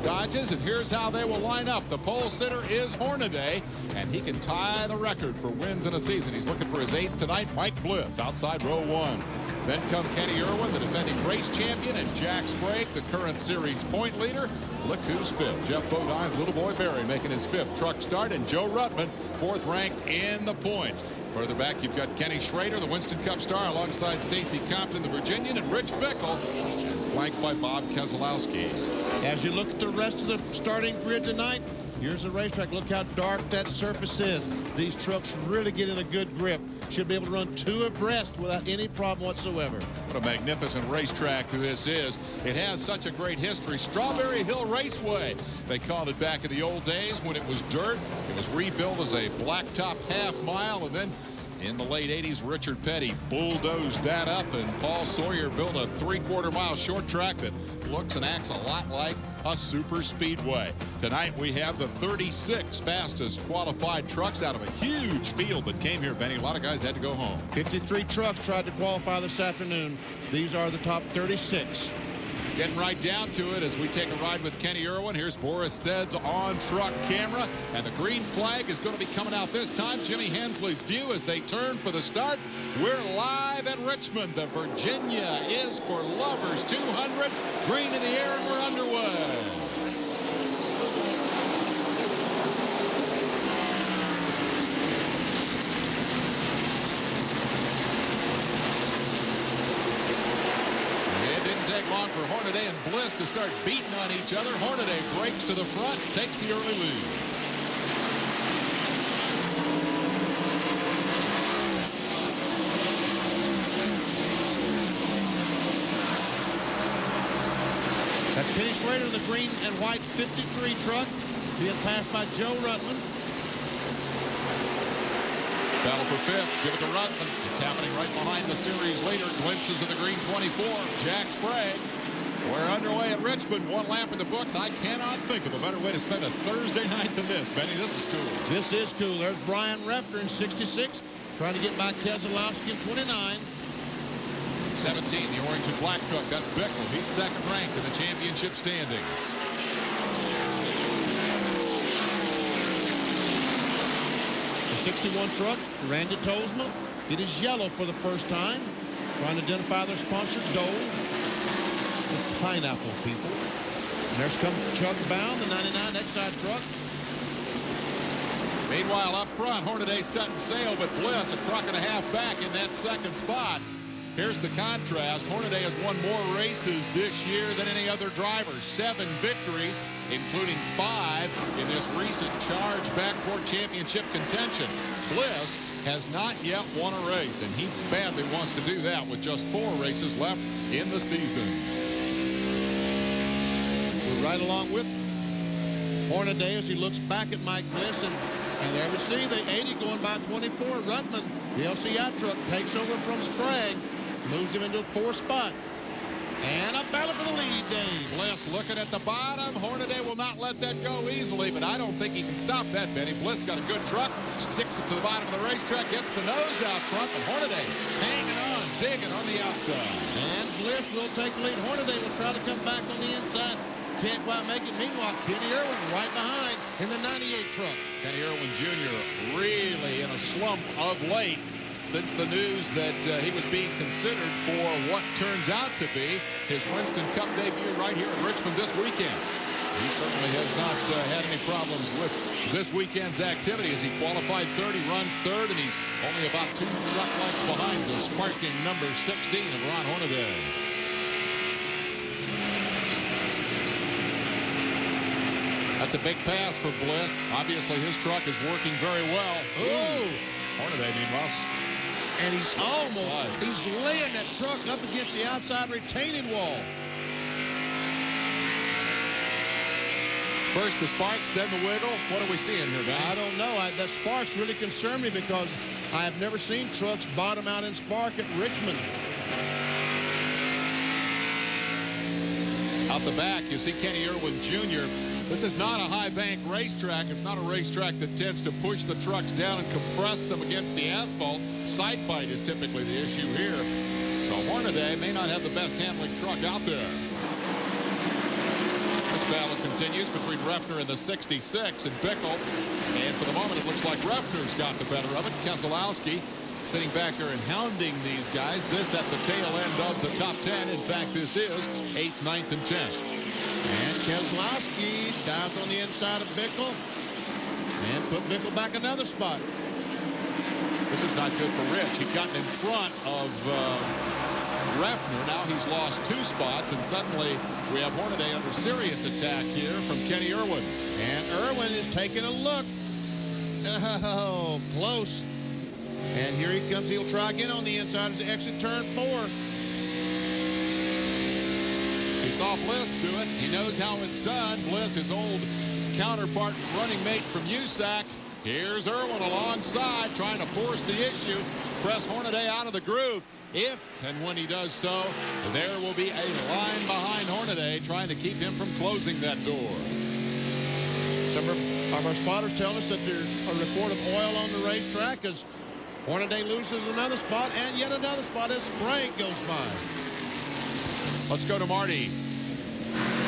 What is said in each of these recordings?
Dodges, and here's how they will line up. The pole sitter is Hornaday, and he can tie the record for wins in a season. He's looking for his 8th tonight. Mike Bliss outside row 1. Then come Kenny Irwin, the defending race champion, and Jack Sprague, the current series point leader. Look who's 5th. Jeff Bodine's little boy Barry making his 5th truck start, and Joe Ruttman 4th ranked in the points. Further back, you've got Kenny Schrader, the Winston Cup star, alongside Stacy Compton, the Virginian, and Rich Bickle, flanked by Bob Keselowski. As you look at the rest of the starting grid tonight, here's the racetrack. Look how dark that surface is. These trucks really get in a good grip. Should be able to run 2 abreast without any problem whatsoever. What a magnificent racetrack this is. It has such a great history. Strawberry Hill Raceway. They called it back in the old days when it was dirt. It was rebuilt as a blacktop half mile, and then in the late 80s, Richard Petty bulldozed that up, and Paul Sawyer built a 3/4 mile short track that looks and acts a lot like a super speedway. Tonight we have the 36 fastest qualified trucks out of a huge field that came here, Benny. A lot of guys had to go home. 53 trucks tried to qualify this afternoon. These are the top 36. Getting right down to it as we take a ride with Kenny Irwin. Here's Boris Sed's on-truck camera, and the green flag is going to be coming out this time. Jimmy Hensley's view as they turn for the start. We're live at Richmond. The Virginia is for Lovers 200. Green in the air, and we're underway. Take long for Hornaday and Bliss to start beating on each other. Hornaday breaks to the front, takes the early lead. That's Kenny Schrader in the green and white 53 truck, being passed by Joe Ruttman. Battle for 5th. Give it to Ruttman. It's happening right behind the series leader. Glimpses of the green 24. Jack Sprague. We're underway at Richmond. 1 lap in the books. I cannot think of a better way to spend a Thursday night than this. Benny, this is cool. This is cool. There's Brian Refter in 66, trying to get by Keselowski in 29. 17, the orange and black truck. That's Bickle. He's 2nd ranked in the championship standings. The 61 truck, Randy Tolsma. It is yellow for the first time. Trying to identify their sponsor, Dole. The pineapple people. And there's come Chuck Bound, the 99 next side truck. Meanwhile, up front, Hornaday setting sail, but Bliss a truck and a half back in that 2nd spot. Here's the contrast. Hornaday has won more races this year than any other driver. 7 victories, including 5 in this recent Charge Backport Championship contention. Bliss has not yet won a race, and he badly wants to do that with just 4 races left in the season. We're right along with Hornaday as he looks back at Mike Bliss, and there we see the 80 going by 24. Ruttman, the LCI truck, takes over from Sprague. Moves him into the 4th spot. And a battle for the lead, Dave. Bliss looking at the bottom. Hornaday will not let that go easily, but I don't think he can stop that, Benny. Bliss got a good truck, sticks it to the bottom of the racetrack, gets the nose out front, but Hornaday hanging on, digging on the outside. And Bliss will take the lead. Hornaday will try to come back on the inside. Can't quite make it. Meanwhile, Kenny Irwin right behind in the 98 truck. Kenny Irwin Jr. really in a slump of late, since the news that he was being considered for what turns out to be his Winston Cup debut right here in Richmond this weekend. He certainly has not had any problems with this weekend's activity as he qualified 3rd. He runs 3rd, and he's only about 2 truck lengths behind the sparking number 16 of Ron Hornaday. That's a big pass for Bliss. Obviously, his truck is working very well. Ooh! Hornaday, meanwhile. And he's laying that truck up against the outside retaining wall. First the sparks, then the wiggle. What are we seeing here, Ben? I don't know. The sparks really concern me because I have never seen trucks bottom out in spark at Richmond. Out the back, you see Kenny Irwin Jr. This is not a high bank racetrack. It's not a racetrack that tends to push the trucks down and compress them against the asphalt. Sight bite is typically the issue here. So Hornaday may not have the best handling truck out there. This battle continues between Refner and the 66 and Bickle. And for the moment, it looks like Refner's got the better of it. Keselowski sitting back here and hounding these guys. This at the tail end of the top 10. In fact, this is 8th, 9th, and 10th. And Keselowski dived on the inside of Bickle and put Bickle back another spot. This is not good for Rich. He'd gotten in front of Refner. Now he's lost 2 spots, and suddenly we have Hornaday under serious attack here from Kenny Irwin. And Irwin is taking a look. Oh, close. And here he comes. He'll try again on the inside as they exit turn 4. He saw Bliss do it. He knows how it's done. Bliss, his old counterpart, running mate from USAC. Here's Irwin alongside, trying to force the issue, press Hornaday out of the groove. If and when he does so, there will be a line behind Hornaday trying to keep him from closing that door. Some of our spotters tell us that there's a report of oil on the racetrack as Hornaday loses another spot and yet another spot as Sprague goes by. Let's go to Marty.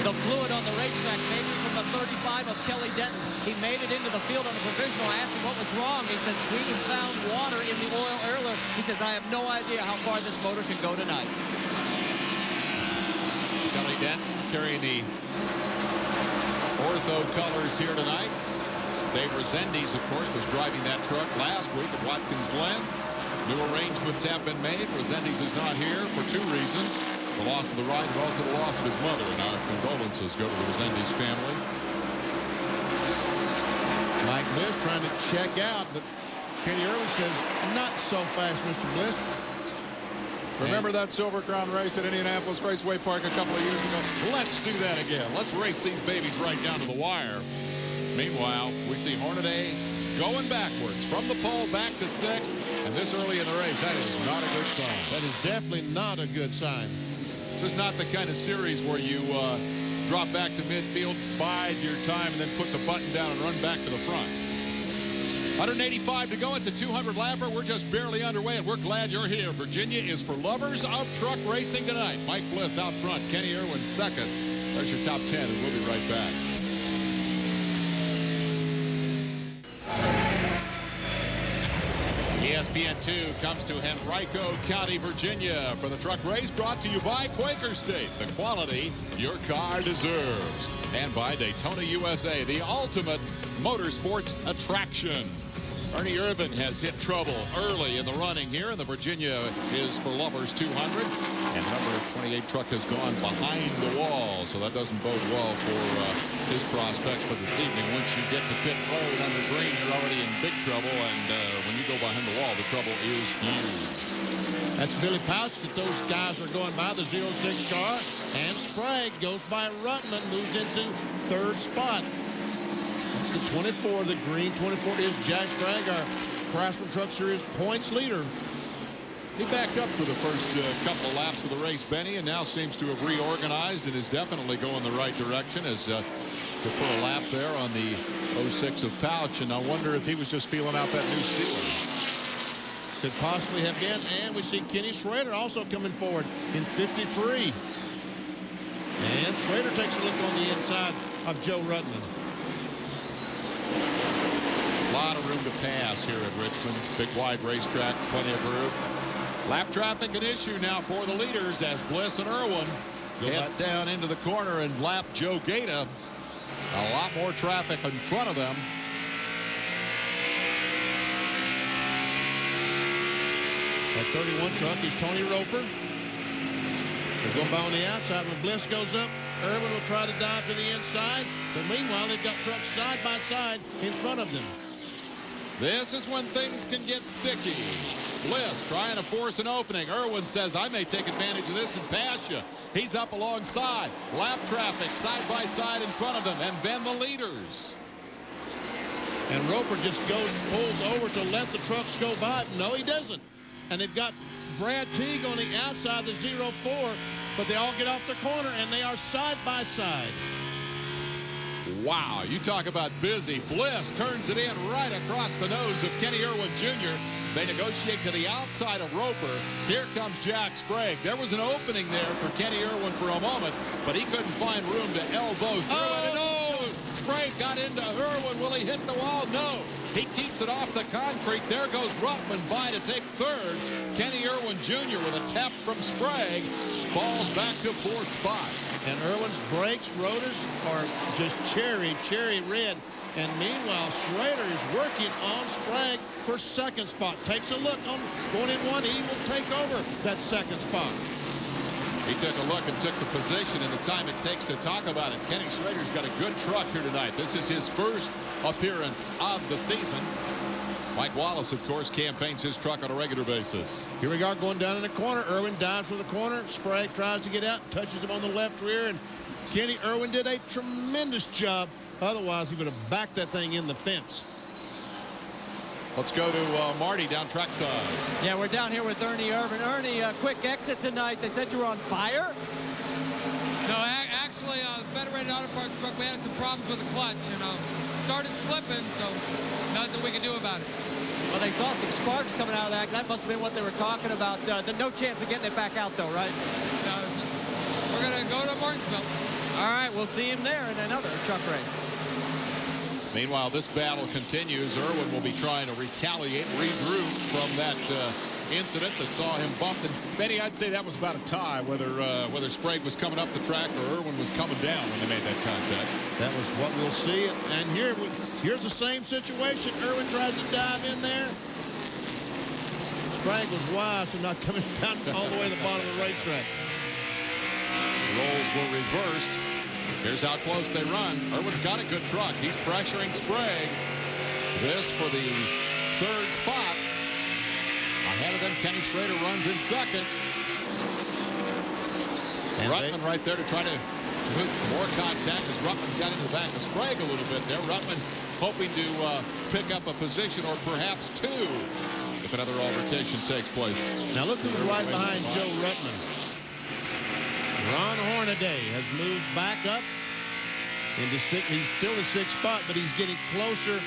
The fluid on the racetrack may be from the 35 of Kelly Denton. He made it into the field on a provisional. I asked him what was wrong. He said, we found water in the oil earlier. He says, I have no idea how far this motor can go tonight. Kelly Denton carrying the Ortho colors here tonight. Dave Rezendes, of course, was driving that truck last week at Watkins Glen. New arrangements have been made. Rezendes is not here for 2 reasons. The loss of the ride, but also the loss of his mother, and our condolences go to the Rezendes family. Mike Bliss trying to check out, but Kenny Irwin says, not so fast, Mr. Bliss. Remember that Silver Crown race at Indianapolis Raceway Park a couple of years ago? Let's do that again. Let's race these babies right down to the wire. Meanwhile, we see Hornaday going backwards from the pole back to 6th, and this early in the race, that is not a good sign. That is definitely not a good sign. This is not the kind of series where you drop back to midfield, bide your time, and then put the button down and run back to the front. 185 to go. It's a 200 lapper. We're just barely underway, and we're glad you're here. Virginia is for lovers of truck racing tonight. Mike Bliss out front. Kenny Irwin second. There's your top 10, and we'll be right back. ESPN2 comes to Henrico County, Virginia for the truck race, brought to you by Quaker State, the quality your car deserves, and by Daytona USA, the ultimate motorsports attraction. Ernie Irvan has hit trouble early in the running here, and the Virginia is for lovers 200, and the number 28 truck has gone behind the wall, so that doesn't bode well for his prospects for this evening. Once you get to pit road under green, you're already in big trouble, and when you go behind the wall, the trouble is huge. That's Billy Pouch that those guys are going by, the 06 car, and Sprague goes by Rutman, moves into 3rd spot. That's the 24, the green 24 is Jack Sprague, our Craftsman Truck Series points leader. He backed up for the first couple of laps of the race, Benny, and now seems to have reorganized and is definitely going the right direction as to put a lap there on the 06 of Pouch, and I wonder if he was just feeling out that new sealer. Could possibly have been, and we see Kenny Schrader also coming forward in 53. And Schrader takes a look on the inside of Joe Rutman. A lot of room to pass here at Richmond. Big wide racetrack, plenty of room. Lap traffic an issue now for the leaders as Bliss and Irwin head down into the corner and lap Joe Gaeta. A lot more traffic in front of them. That 31 truck is Tony Roper. They're going by on the outside. When Bliss goes up, Irwin will try to dive to the inside. But meanwhile, they've got trucks side by side in front of them. This is when things can get sticky. Bliss trying to force an opening. Irwin says, I may take advantage of this and pass you. He's up alongside. Lap traffic side by side in front of them. And then the leaders. And Roper just pulls over to let the trucks go by. No, he doesn't. And they've got Brad Teague on the outside, the 04, but they all get off the corner, and they are side by side. Wow, you talk about busy. Bliss turns it in right across the nose of Kenny Irwin Jr. They negotiate to the outside of Roper. Here comes Jack Sprague. There was an opening there for Kenny Irwin for a moment, but he couldn't find room to elbow through it. And Sprague got into Irwin. Will he hit the wall? No. He keeps it off the concrete. There goes Ruttman by to take third. Kenny Irwin Jr. with a tap from Sprague falls back to fourth spot. And Irwin's brakes, rotors are just cherry red. And meanwhile, Schrader is working on Sprague for second spot. Takes a look on going in one. He will take over that second spot. He took a look and took the position in the time it takes to talk about it. Kenny Schrader's got a good truck here tonight. This is his first appearance of the season. Mike Wallace, of course, campaigns his truck on a regular basis. Here we are going down in the corner. Irwin dives for the corner. Sprague tries to get out, touches him on the left rear, and Kenny Irwin did a tremendous job. Otherwise, he would have backed that thing in the fence. Let's go to Marty down trackside. Yeah, we're down here with Ernie Irvan. Ernie, quick exit tonight. They said you were on fire? No, actually, the Federated Auto Parts truck, we had some problems with the clutch, started slipping, so nothing we can do about it. Well, they saw some sparks coming out of that. That must have been what they were talking about. No chance of getting it back out, though, right? No, we're going to go to Martinsville. All right, we'll see him there in another truck race. Meanwhile, this battle continues. Irwin will be trying to retaliate, regroup from that incident that saw him bumped. And Benny, I'd say that was about a tie, whether Sprague was coming up the track or Irwin was coming down when they made that contact. That was what we'll see. And here's the same situation. Irwin tries to dive in there. Sprague was wise to not coming down all the way to the bottom of the racetrack. Roles were reversed. Here's how close they run. Irwin's got a good truck. He's pressuring Sprague. This for the third spot. Ahead of them, Kenny Schrader runs in second. And Ruttman right there to try to put more contact as Ruttman got into the back of Sprague a little bit there. Ruttman hoping to pick up a position or perhaps two if another altercation takes place. Now look who's right behind Joe Ruttman. Ron Hornaday has moved back up into sixth. He's still in sixth spot, but he's getting closer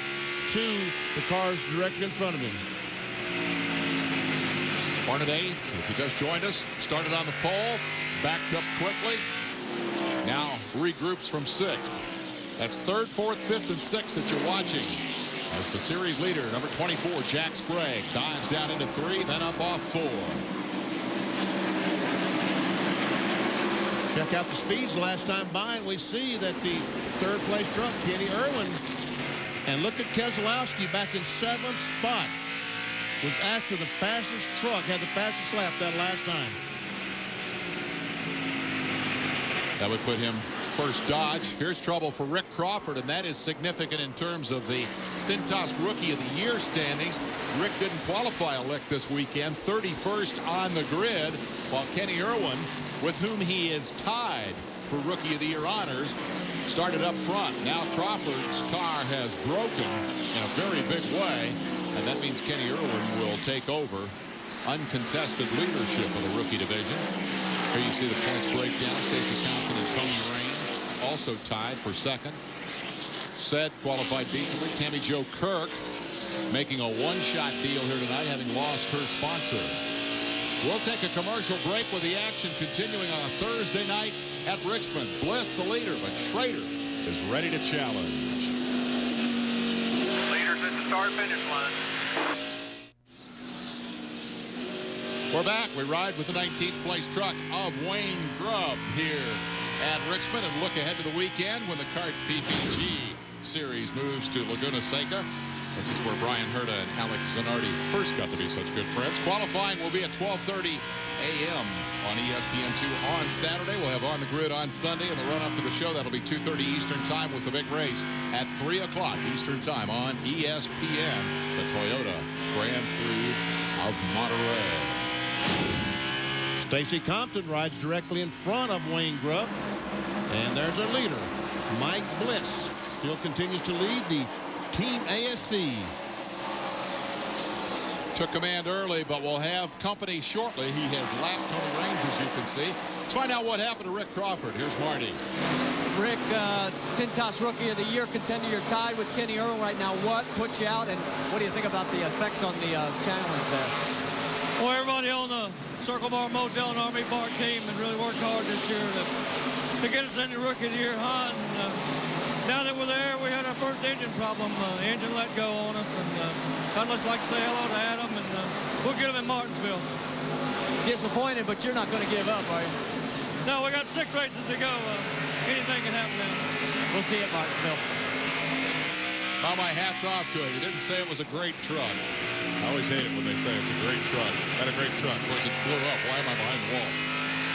to the cars directly in front of him. Hornaday, if you just joined us, started on the pole, backed up quickly, now regroups from sixth. That's third, fourth, fifth, and sixth that you're watching. As the series leader, number 24, Jack Sprague, dives down into three, then up off four. Check out the speeds last time by, and we see that the third place truck, Kenny Irwin, and look at Keselowski back in seventh spot, was after the fastest truck, had the fastest lap that last time. That would put him first Dodge. Here's trouble for Rick Crawford, and that is significant in terms of the Cintas Rookie of the Year standings. Rick didn't qualify a lick this weekend, 31st on the grid, while Kenny Irwin, with whom he is tied for Rookie of the Year honors, started up front. Now Crawford's car has broken in a very big way, and that means Kenny Irwin will take over uncontested leadership of the rookie division. Here you see the points breakdown. Stacey Compton and Tony Raines also tied for second. Said qualified decently. Tammy Jo Kirk making a one-shot deal here tonight, having lost her sponsor. We'll take a commercial break with the action continuing on a Thursday night at Richmond. Bliss the leader, but Schrader is ready to challenge. Leaders at the start-finish line. We're back. We ride with the 19th place truck of Wayne Grubb here at Richmond and look ahead to the weekend when the CART PPG Series moves to Laguna Seca. This is where Brian Herta and Alex Zanardi first got to be such good friends. Qualifying will be at 12:30 a.m. on ESPN2 on Saturday. We'll have On the Grid on Sunday, and the run-up to the show, that'll be 2:30 Eastern Time with the big race at 3 o'clock Eastern Time on ESPN, the Toyota Grand Prix of Monterey. Stacey Compton rides directly in front of Wayne Grubb. And there's our leader, Mike Bliss. Still continues to lead the Team ASC. Took command early, but will have company shortly. He has lapped Tony Raines, as you can see. Let's find out what happened to Rick Crawford. Here's Marty. Rick, Cintas Rookie of the Year contender. You're tied with Kenny Irwin right now. What put you out, and what do you think about the effects on the challenge there? Well, everybody on the Circle Bar Motel and Army Park team has really worked hard this year to get us in the Rookie of the Year hunt. And, now that we're there, we had our first engine problem. The engine let go on us, and I'd just like to say hello to Adam, and we'll get him in Martinsville. Disappointed, but you're not going to give up, are you? No, we got 6 races to go. Anything can happen now. We'll see you at Martinsville. Well, my hat's off to him. He didn't say it was a great truck. I always hate it when they say it's a great truck. Had a great truck. Of course, it blew up. Why am I behind the wall?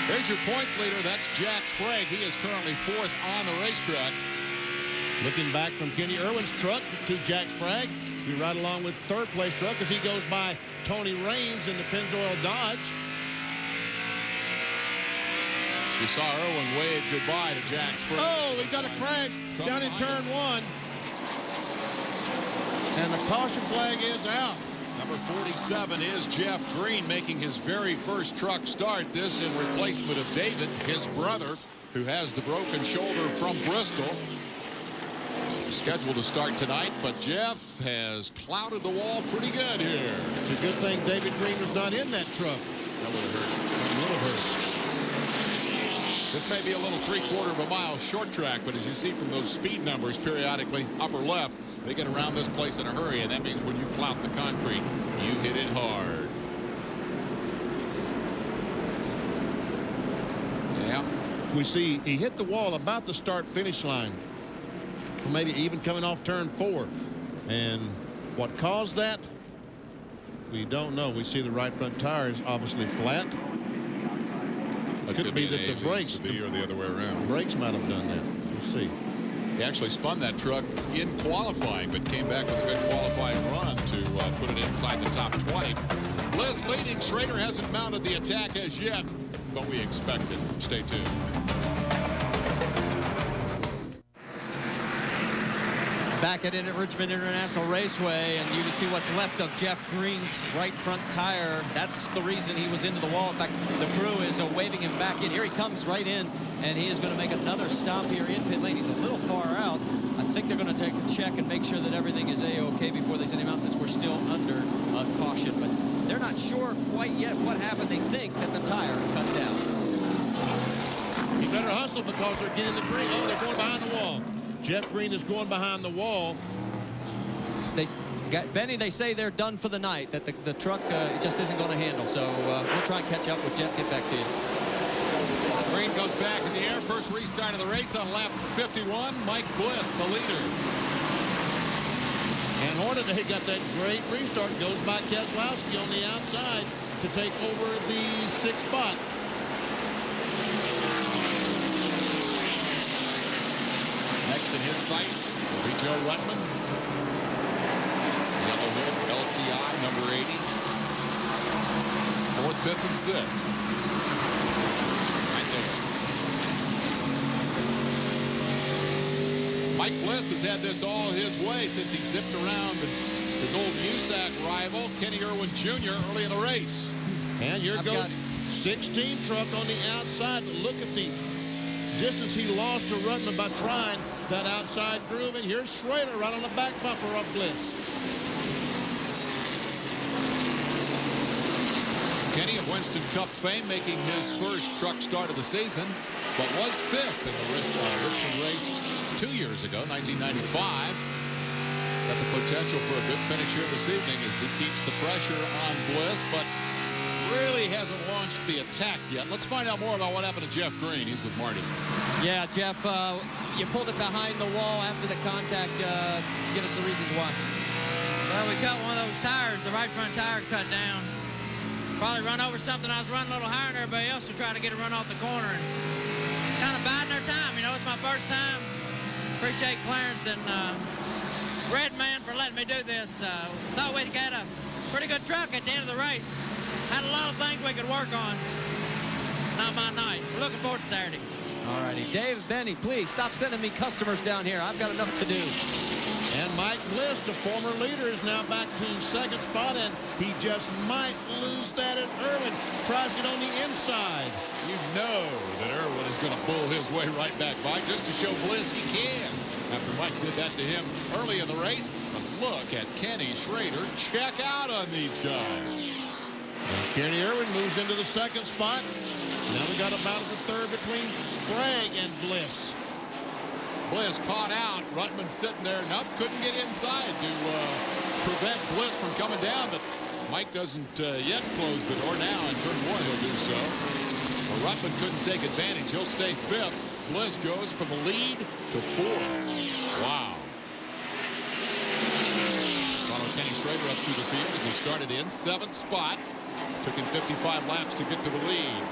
There's your points leader. That's Jack Sprague. He is currently 4th on the racetrack. Looking back from Kenny Irwin's truck to Jack Sprague. We ride along with 3rd place truck as he goes by Tony Raines in the Pennzoil Dodge. You saw Irwin wave goodbye to Jack Sprague. Oh, we got a crash down in turn 1. And the caution flag is out. Number 47 is Jeff Green, making his very first truck start. This in replacement of David, his brother, who has the broken shoulder from Bristol. Scheduled to start tonight, but Jeff has clouded the wall pretty good here. It's a good thing David Green was not in that truck. That would have hurt. That would have hurt. This may be a little 3/4 of a mile short track, but as you see from those speed numbers periodically, upper left, they get around this place in a hurry, and that means when you clout the concrete, you hit it hard. Yeah. We see he hit the wall about the start-finish line. Maybe even coming off turn 4. And what caused that, we don't know. We see the right front tire is obviously flat. It could be that the brakes or the other way around. Brakes might have done that. We'll see. He actually spun that truck in qualifying, but came back with a good qualifying run to put it inside the top 20. Bliss leading. Schrader hasn't mounted the attack as yet, but we expect it. Stay tuned. Back at Richmond International Raceway, and you can see what's left of Jeff Green's right front tire. That's the reason he was into the wall. In fact, the crew is waving him back in. Here he comes right in, and he is going to make another stop here in pit lane. He's a little far out. I think they're going to take a check and make sure that everything is A-OK before they send him out, since we're still under caution. But they're not sure quite yet what happened. They think that the tire cut down. He better hustle because they're getting the green. Oh, they're going behind the wall. Jeff Green is going behind the wall. Benny, they say they're done for the night, that the truck just isn't going to handle. So we'll try and catch up with Jeff. Get back to you. Green goes back in the air. First restart of the race on lap 51. Mike Bliss, the leader. And Hornaday got that great restart. Goes by Keselowski on the outside to take over the 6th spot. Next in his sights will be Joe Ruttman. Yellow hood, LCI, number 80. 4th, 5th, and 6th. Right there. Mike Bliss has had this all his way since he zipped around his old USAC rival, Kenny Irwin Jr., early in the race. And here goes 16 truck on the outside. Look at the distance he lost to Ruttman by trying that outside groove. And here's Schrader right on the back bumper of Bliss. Kenny of Winston Cup fame, making his first truck start of the season, but was 5th in the Richmond race 2 years ago, 1995. Got the potential for a good finish here this evening as he keeps the pressure on Bliss, but really hasn't launched the attack yet. Let's find out more about what happened to Jeff Green. He's with Marty. Yeah, Jeff, you pulled it behind the wall after the contact. Give us the reasons why. Well, we cut one of those tires. The right front tire cut down. Probably run over something. I was running a little higher than everybody else to try to get it run off the corner. And kind of biding our time. You know, it's my first time. Appreciate Clarence and Redman for letting me do this. Thought we'd get a pretty good truck at the end of the race. Had a lot of things we could work on. Not my night. We're looking forward to Saturday. All righty. Dave, Benny, please stop sending me customers down here. I've got enough to do. And Mike Bliss, the former leader, is now back to second spot, and he just might lose that as Irwin tries to get on the inside. You know that Irwin is going to pull his way right back by just to show Bliss he can. After Mike did that to him early in the race. But look at Kenny Schrader check out on these guys. And Kenny Irwin moves into the second spot. Now we got a battle for third between Sprague and Bliss. Bliss caught out. Ruttman sitting there. Nope, couldn't get inside to prevent Bliss from coming down. But Mike doesn't yet close the door. Now in turn one he'll do so. Well, Ruttman couldn't take advantage. He'll stay fifth. Bliss goes from the lead to fourth. Wow. Follow Kenny Schrader up through the field as he started in seventh spot. Took him 55 laps to get to the lead.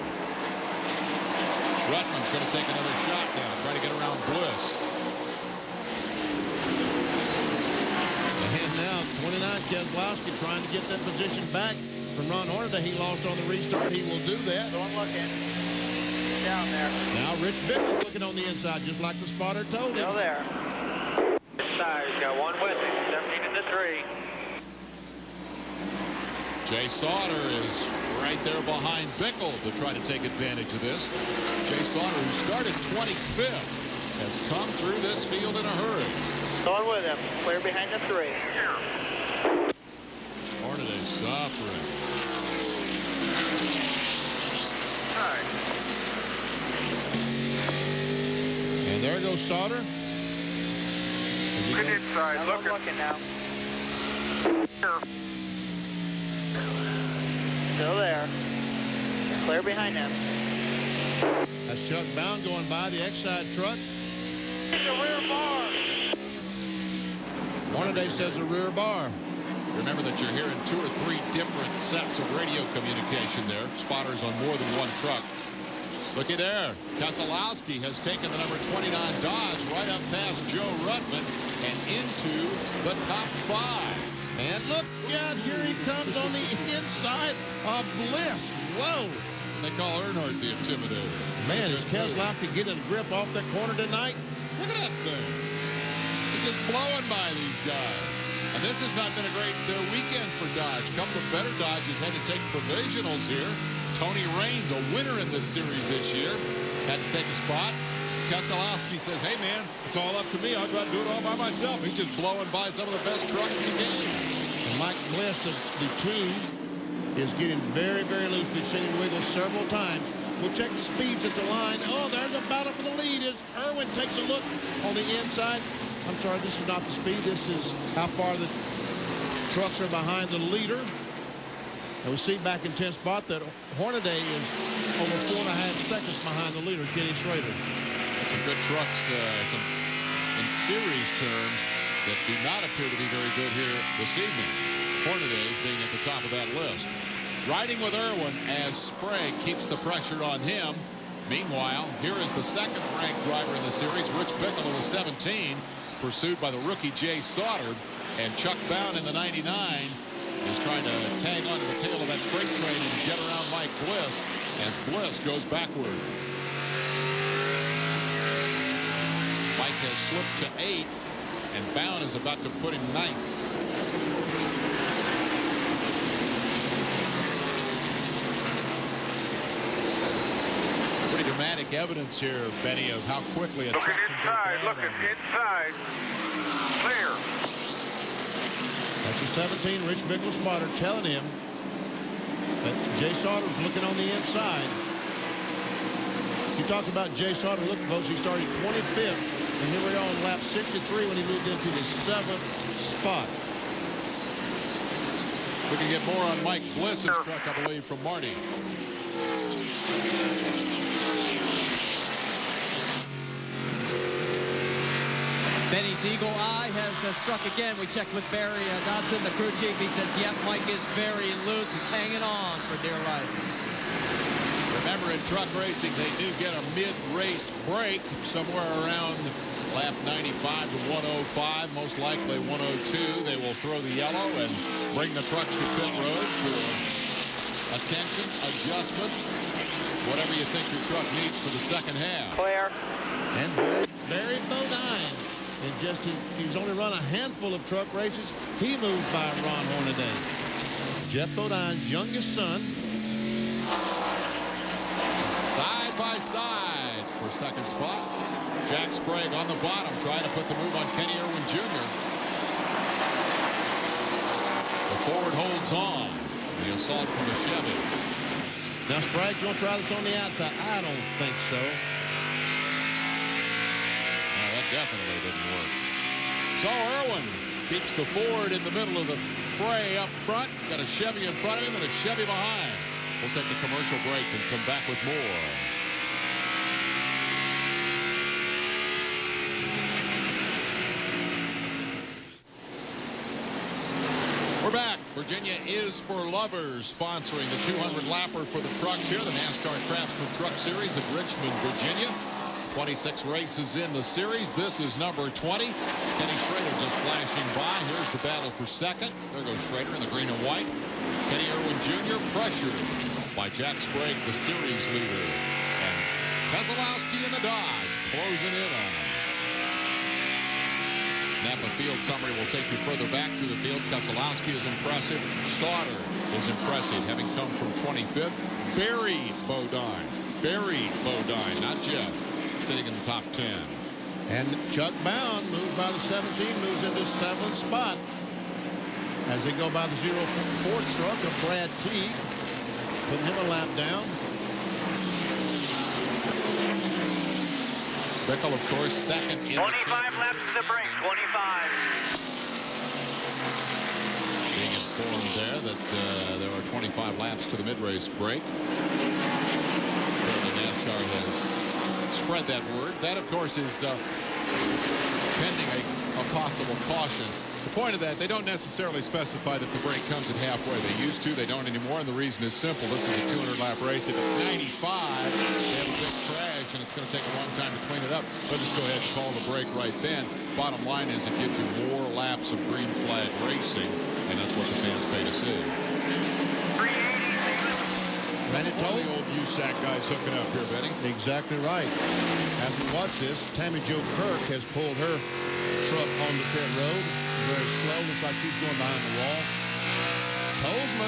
Ruttman's going to take another shot now, try to get around Bliss. And now 29 Keselowski trying to get that position back from Ron Hornaday. He lost on the restart. He will do that. Don't look in. Down there. Now Rich Bickle's looking on the inside, just like the spotter told him. Still there. Inside. He's got one with him. 17 in the 3. Jay Sauter is right there behind Bickle to try to take advantage of this. Jay Sauter, who started 25th, has come through this field in a hurry. Going with him. Clear behind the 3. Hornaday suffering. And there goes Sauter. Get inside. I'm looking now. Still there. Clear behind them. That's Chuck Bound going by the Exide truck. The rear bar. Hornaday says the rear bar. Remember that you're hearing 2 or 3 different sets of radio communication there. Spotters on more than one truck. Looky there. Keselowski has taken the number 29 Dodge right up past Joe Ruttman and into the top 5. And look out, here he comes on the inside of Bliss. Whoa. They call Earnhardt the Intimidator. Man, is Keselowski getting a grip off that corner tonight? Look at that thing. He's just blowing by these guys. And this has not been a great weekend for Dodge. A couple of better Dodges had to take provisionals here. Tony Raines, a winner in this series this year, had to take a spot. Keselowski says, hey, man, it's all up to me. I'll go out and do it all by myself. He's just blowing by some of the best trucks in the game. And Mike Bliss, the 2, is getting very, very loose. We've seen him wiggle several times. We'll check the speeds at the line. Oh, there's a battle for the lead as Irwin takes a look on the inside. I'm sorry, this is not the speed. This is how far the trucks are behind the leader. And we see back in 10th spot that Hornaday is over 4.5 seconds behind the leader, Kenny Schrader. That's some good trucks in series terms that do not appear to be very good here this evening. Hornaday is being at the top of that list. Riding with Irwin as Sprague keeps the pressure on him. Meanwhile, here is the second-ranked driver in the series, Rich Bickle in the 17, pursued by the rookie Jay Sauter. And Chuck Bound in the 99 is trying to tag onto the tail of that freight train and get around Mike Bliss as Bliss goes backward. Mike has slipped to 8th, and Bound is about to put him 9th. Pretty dramatic evidence here, Benny, of how quickly a truck can go down. Looking inside. Clear. That's a 17, Rich Bickle spotter, telling him that Jay Sauter's looking on the inside. You talked about Jay Sauter. Look, folks, he started 25th, and here we are on lap 63 when he moved into the 7th spot. We can get more on Mike Bliss's truck, I believe, from Marty. Benny's eagle eye has struck again. We checked with Barry Dodson, the crew chief. He says, yep, Mike is very loose. He's hanging on for dear life. Remember, in truck racing, they do get a mid-race break somewhere around lap 95 to 105, most likely 102. They will throw the yellow and bring the trucks to pit road for attention, adjustments, whatever you think your truck needs for the second half. Clear. And Barry Bodine He's only run a handful of truck races. He moved by Ron Hornaday. Jeff Bodine's youngest son. Side by side for second spot. Jack Sprague on the bottom trying to put the move on Kenny Irwin Jr. The Ford holds on. The assault from the Chevy. Now Sprague's going to try this on the outside. I don't think so. That definitely didn't work. So Irwin keeps the Ford in the middle of the fray up front. Got a Chevy in front of him and a Chevy behind. We'll take a commercial break and come back with more. We're back. Virginia is for Lovers, sponsoring the 200-lapper for the trucks here, the NASCAR Craftsman Truck Series at Richmond, Virginia. 26 races in the series. This is number 20. Kenny Schrader just flashing by. Here's the battle for second. There goes Schrader in the green and white. Kenny Irwin Jr. pressured by Jack Sprague, the series leader. And Keselowski in the Dodge closing in on him. Napa Field summary will take you further back through the field. Keselowski is impressive. Sauter is impressive, having come from 25th. Barry Bodine, not Jeff, sitting in the top 10. And Chuck Bound moved by the 17, moves into 7th spot. As they go by the 04 truck of Brad Teague, putting him a lap down. Bickle, of course, second in 25 laps to break, 25. Being informed there that there are 25 laps to the mid-race break. Apparently NASCAR has spread that word. That, of course, is pending a possible caution. The point of that, they don't necessarily specify that the break comes at halfway. They used to. They don't anymore, and the reason is simple. This is a 200-lap race. If it's 95, they have a big crash, and it's going to take a long time to clean it up. They'll just go ahead and call the break right then. Bottom line is it gives you more laps of green flag racing, and that's what the fans pay to see. Randy All Toll. the old USAC guys hooking up here, Benny. Exactly right. As we watch this, Tammy Jo Kirk has pulled her truck on the pit road. Very slow. Looks like she's going behind the wall. Tolsma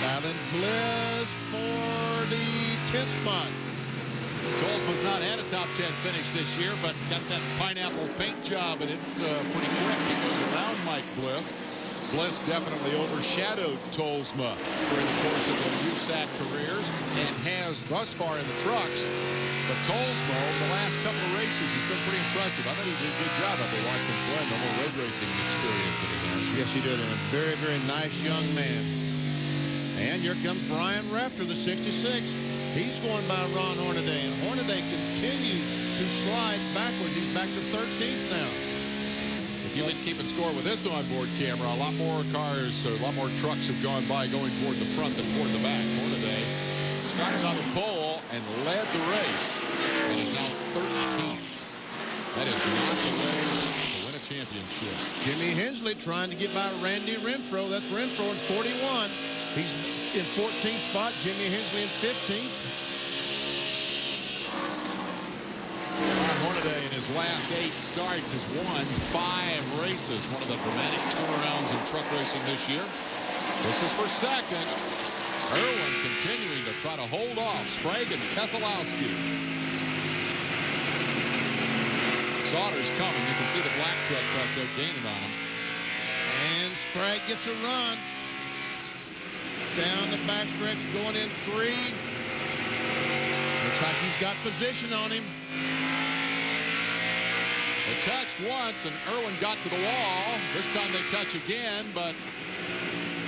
battling Bliss for the 10th spot. Tolsma's not had a top 10 finish this year, but got that pineapple paint job, and it's pretty quick. He goes around Mike Bliss. Bliss definitely overshadowed Tolsma during the course of their USAC careers and has thus far in the trucks. But Tolsma, over the last couple of races, has been pretty impressive. I thought he did a good job up at Watkins Glen. No more road racing experience that he has. Yes, he did, and a very, very nice young man. And here comes Brian Rafter, the 66. He's going by Ron Hornaday, and Hornaday continues to slide backwards. He's back to 13th now. If you've been keeping score with this onboard camera, a lot more cars, or a lot more trucks have gone by going toward the front than toward the back. Hornaday started on the pole and led the race, and is now 13th. That is not the way to win a championship. Jimmy Hensley trying to get by Randy Renfro. That's Renfro in 41. He's in 14th spot. Jimmy Hensley in 15th. Hornaday in his last 8 starts has won 5 races. One of the dramatic turnarounds in truck racing this year. This is for second. Irwin continuing to try to hold off Sprague and Keselowski. Sauter's coming. You can see the black truck back there gaining on him. And Sprague gets a run. Down the backstretch, going in 3. Looks like he's got position on him. They touched once, and Irwin got to the wall. This time they touch again, but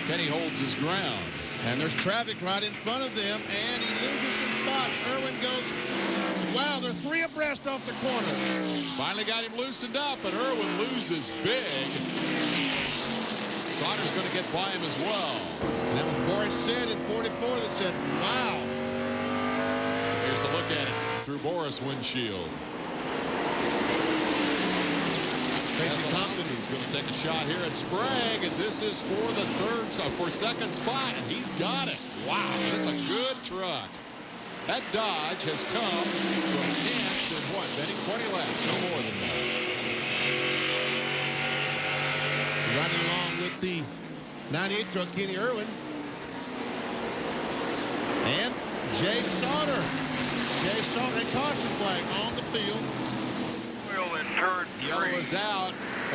Kenny holds his ground. And there's traffic right in front of them, and he loses some spots. Irwin goes, wow, they're 3 abreast off the corner. Finally got him loosened up, but Irwin loses big. Sauter's going to get by him as well. And that was Boris Said in 44 that said, wow. Here's the look at it through Boris' windshield. Keselowski's going to take a shot here at Sprague, and this is for the second spot, and he's got it. Wow, that's a good truck. That Dodge has come from 10th to what, Benny? 20 laps, no more than that. riding along with the 98 truck, Kenny Irwin. And Jay Sauter. Jay Sauter, a caution flag on the field. Oil in turn Yellow is out.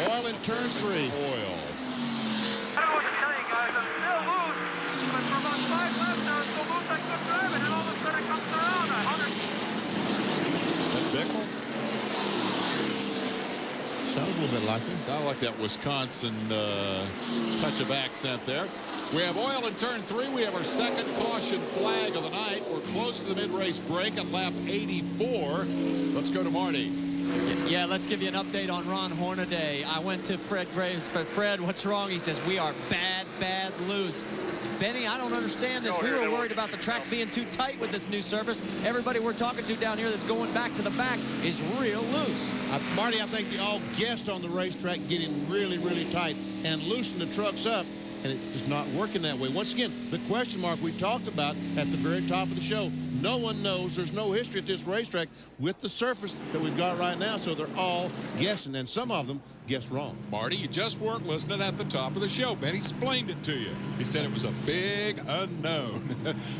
Oil in turn 3. Oil. I don't know what to tell you guys. I'm still loose. But for about 5 laps now, it's so loose I couldn't drive it. And all of a sudden it comes around. 100. That Bickle? Sounds a little bit like it. Sounded like that Wisconsin touch of accent there. We have oil in turn 3. We have our second caution flag of the night. We're close to the mid-race break at lap 84. Let's go to Marty. Yeah, let's give you an update on Ron Hornaday. I went to Fred Graves. Fred, what's wrong? He says, we are bad loose. Benny, I don't understand this. We were worried about the track being too tight with this new surface. Everybody we're talking to down here that's going back to the back is real loose. Marty, I think they all guessed on the racetrack getting really, really tight and loosen the trucks up, and it's not working that way. Once again, the question mark we talked about at the very top of the show. No one knows. There's no history at this racetrack with the surface that we've got right now, so they're all guessing, and some of them guessed wrong. Marty, you just weren't listening at the top of the show. Ben explained it to you. He said it was a big unknown.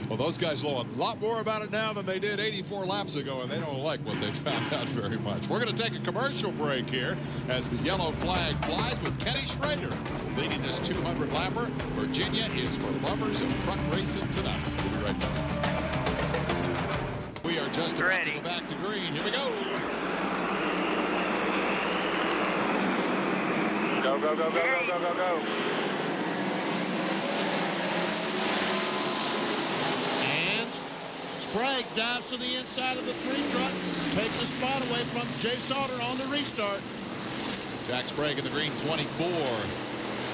Well, those guys know a lot more about it now than they did 84 laps ago, and they don't like what they found out very much. We're going to take a commercial break here as the yellow flag flies with Kenny Schrader leading this 200-lapper. Virginia is for lovers of truck racing tonight. We'll be right back. We are just about to go back to green. Here we go. Go, go, go, go, go, go, go, go. And Sprague dives to the inside of the 3 truck, takes a spot away from Jay Sauter on the restart. Jack Sprague in the green 24.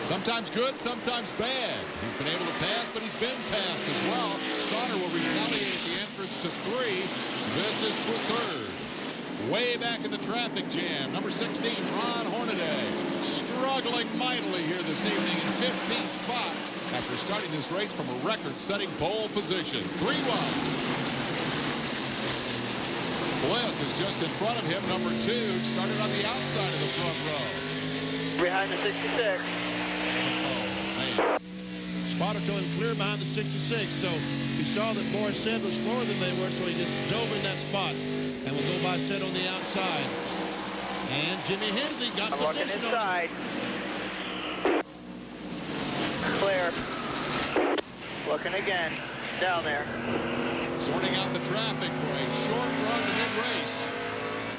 Sometimes good, sometimes bad. He's been able to pass, but he's been passed as well. Sauter will retaliate at the entrance to 3. This is for 3rd. Way back in the traffic jam, number 16, Ron Hornaday, struggling mightily here this evening in 15th spot after starting this race from a record-setting pole position. 3-1. Bliss is just in front of him, number 2, started on the outside of the front row. Behind the 66. Spotter told him clear behind the 66, so he saw that Boris Said was slower than they were, so he just dove in that spot and will go by Said on the outside. And Jimmy Hensley got position inside. Clear. Looking again. Down there. Sorting out the traffic for a short run to mid-race.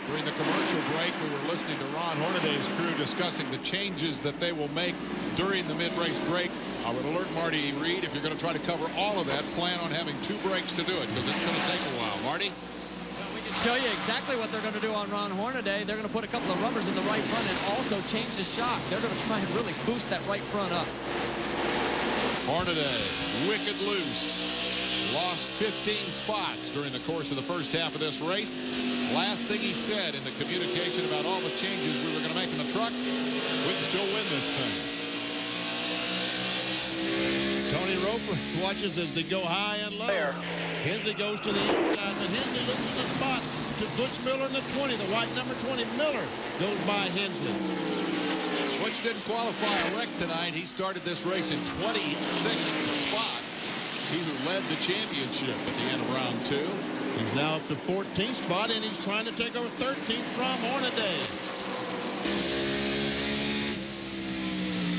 During the commercial break, we were listening to Ron Hornaday's crew discussing the changes that they will make during the mid-race break. I would alert Marty Reed, if you're going to try to cover all of that, plan on having 2 breaks to do it, because it's going to take a while. Marty? Well, we can show you exactly what they're going to do on Ron Hornaday. They're going to put a couple of rubbers in the right front and also change the shock. They're going to try and really boost that right front up. Hornaday, wicked loose. Lost 15 spots during the course of the first half of this race. Last thing he said in the communication about all the changes we were going to make in the truck, we can still win this thing. Tony Roper watches as they go high and low. There. Hensley goes to the inside, but Hensley loses a spot to Butch Miller in the 20. The white number 20, Miller, goes by Hensley. Butch didn't qualify a wreck tonight. He started this race in 26th spot. He who led the championship at the end of round 2. He's now up to 14th spot, and he's trying to take over 13th from Hornaday.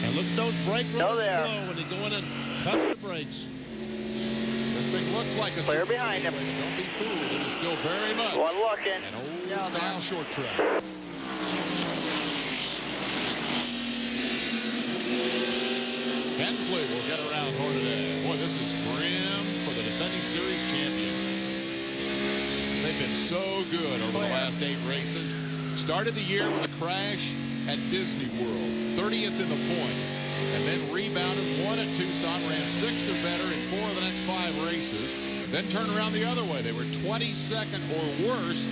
And look at those brake rubbers slow when they go in and touch the brakes. This thing looks like a Clear super behind him. speedway. Don't be fooled. It is still very much One looking. an old Down style there. short track. Hensley will get around Hornaday. Boy, this is grim for the defending series champion. They've been so good over the last 8 races. Started the year with a crash at Disney World, 30th in the points, and then rebounded, won at Tucson, ran 6th or better in 4 of the next 5 races, then turned around the other way. They were 22nd or worse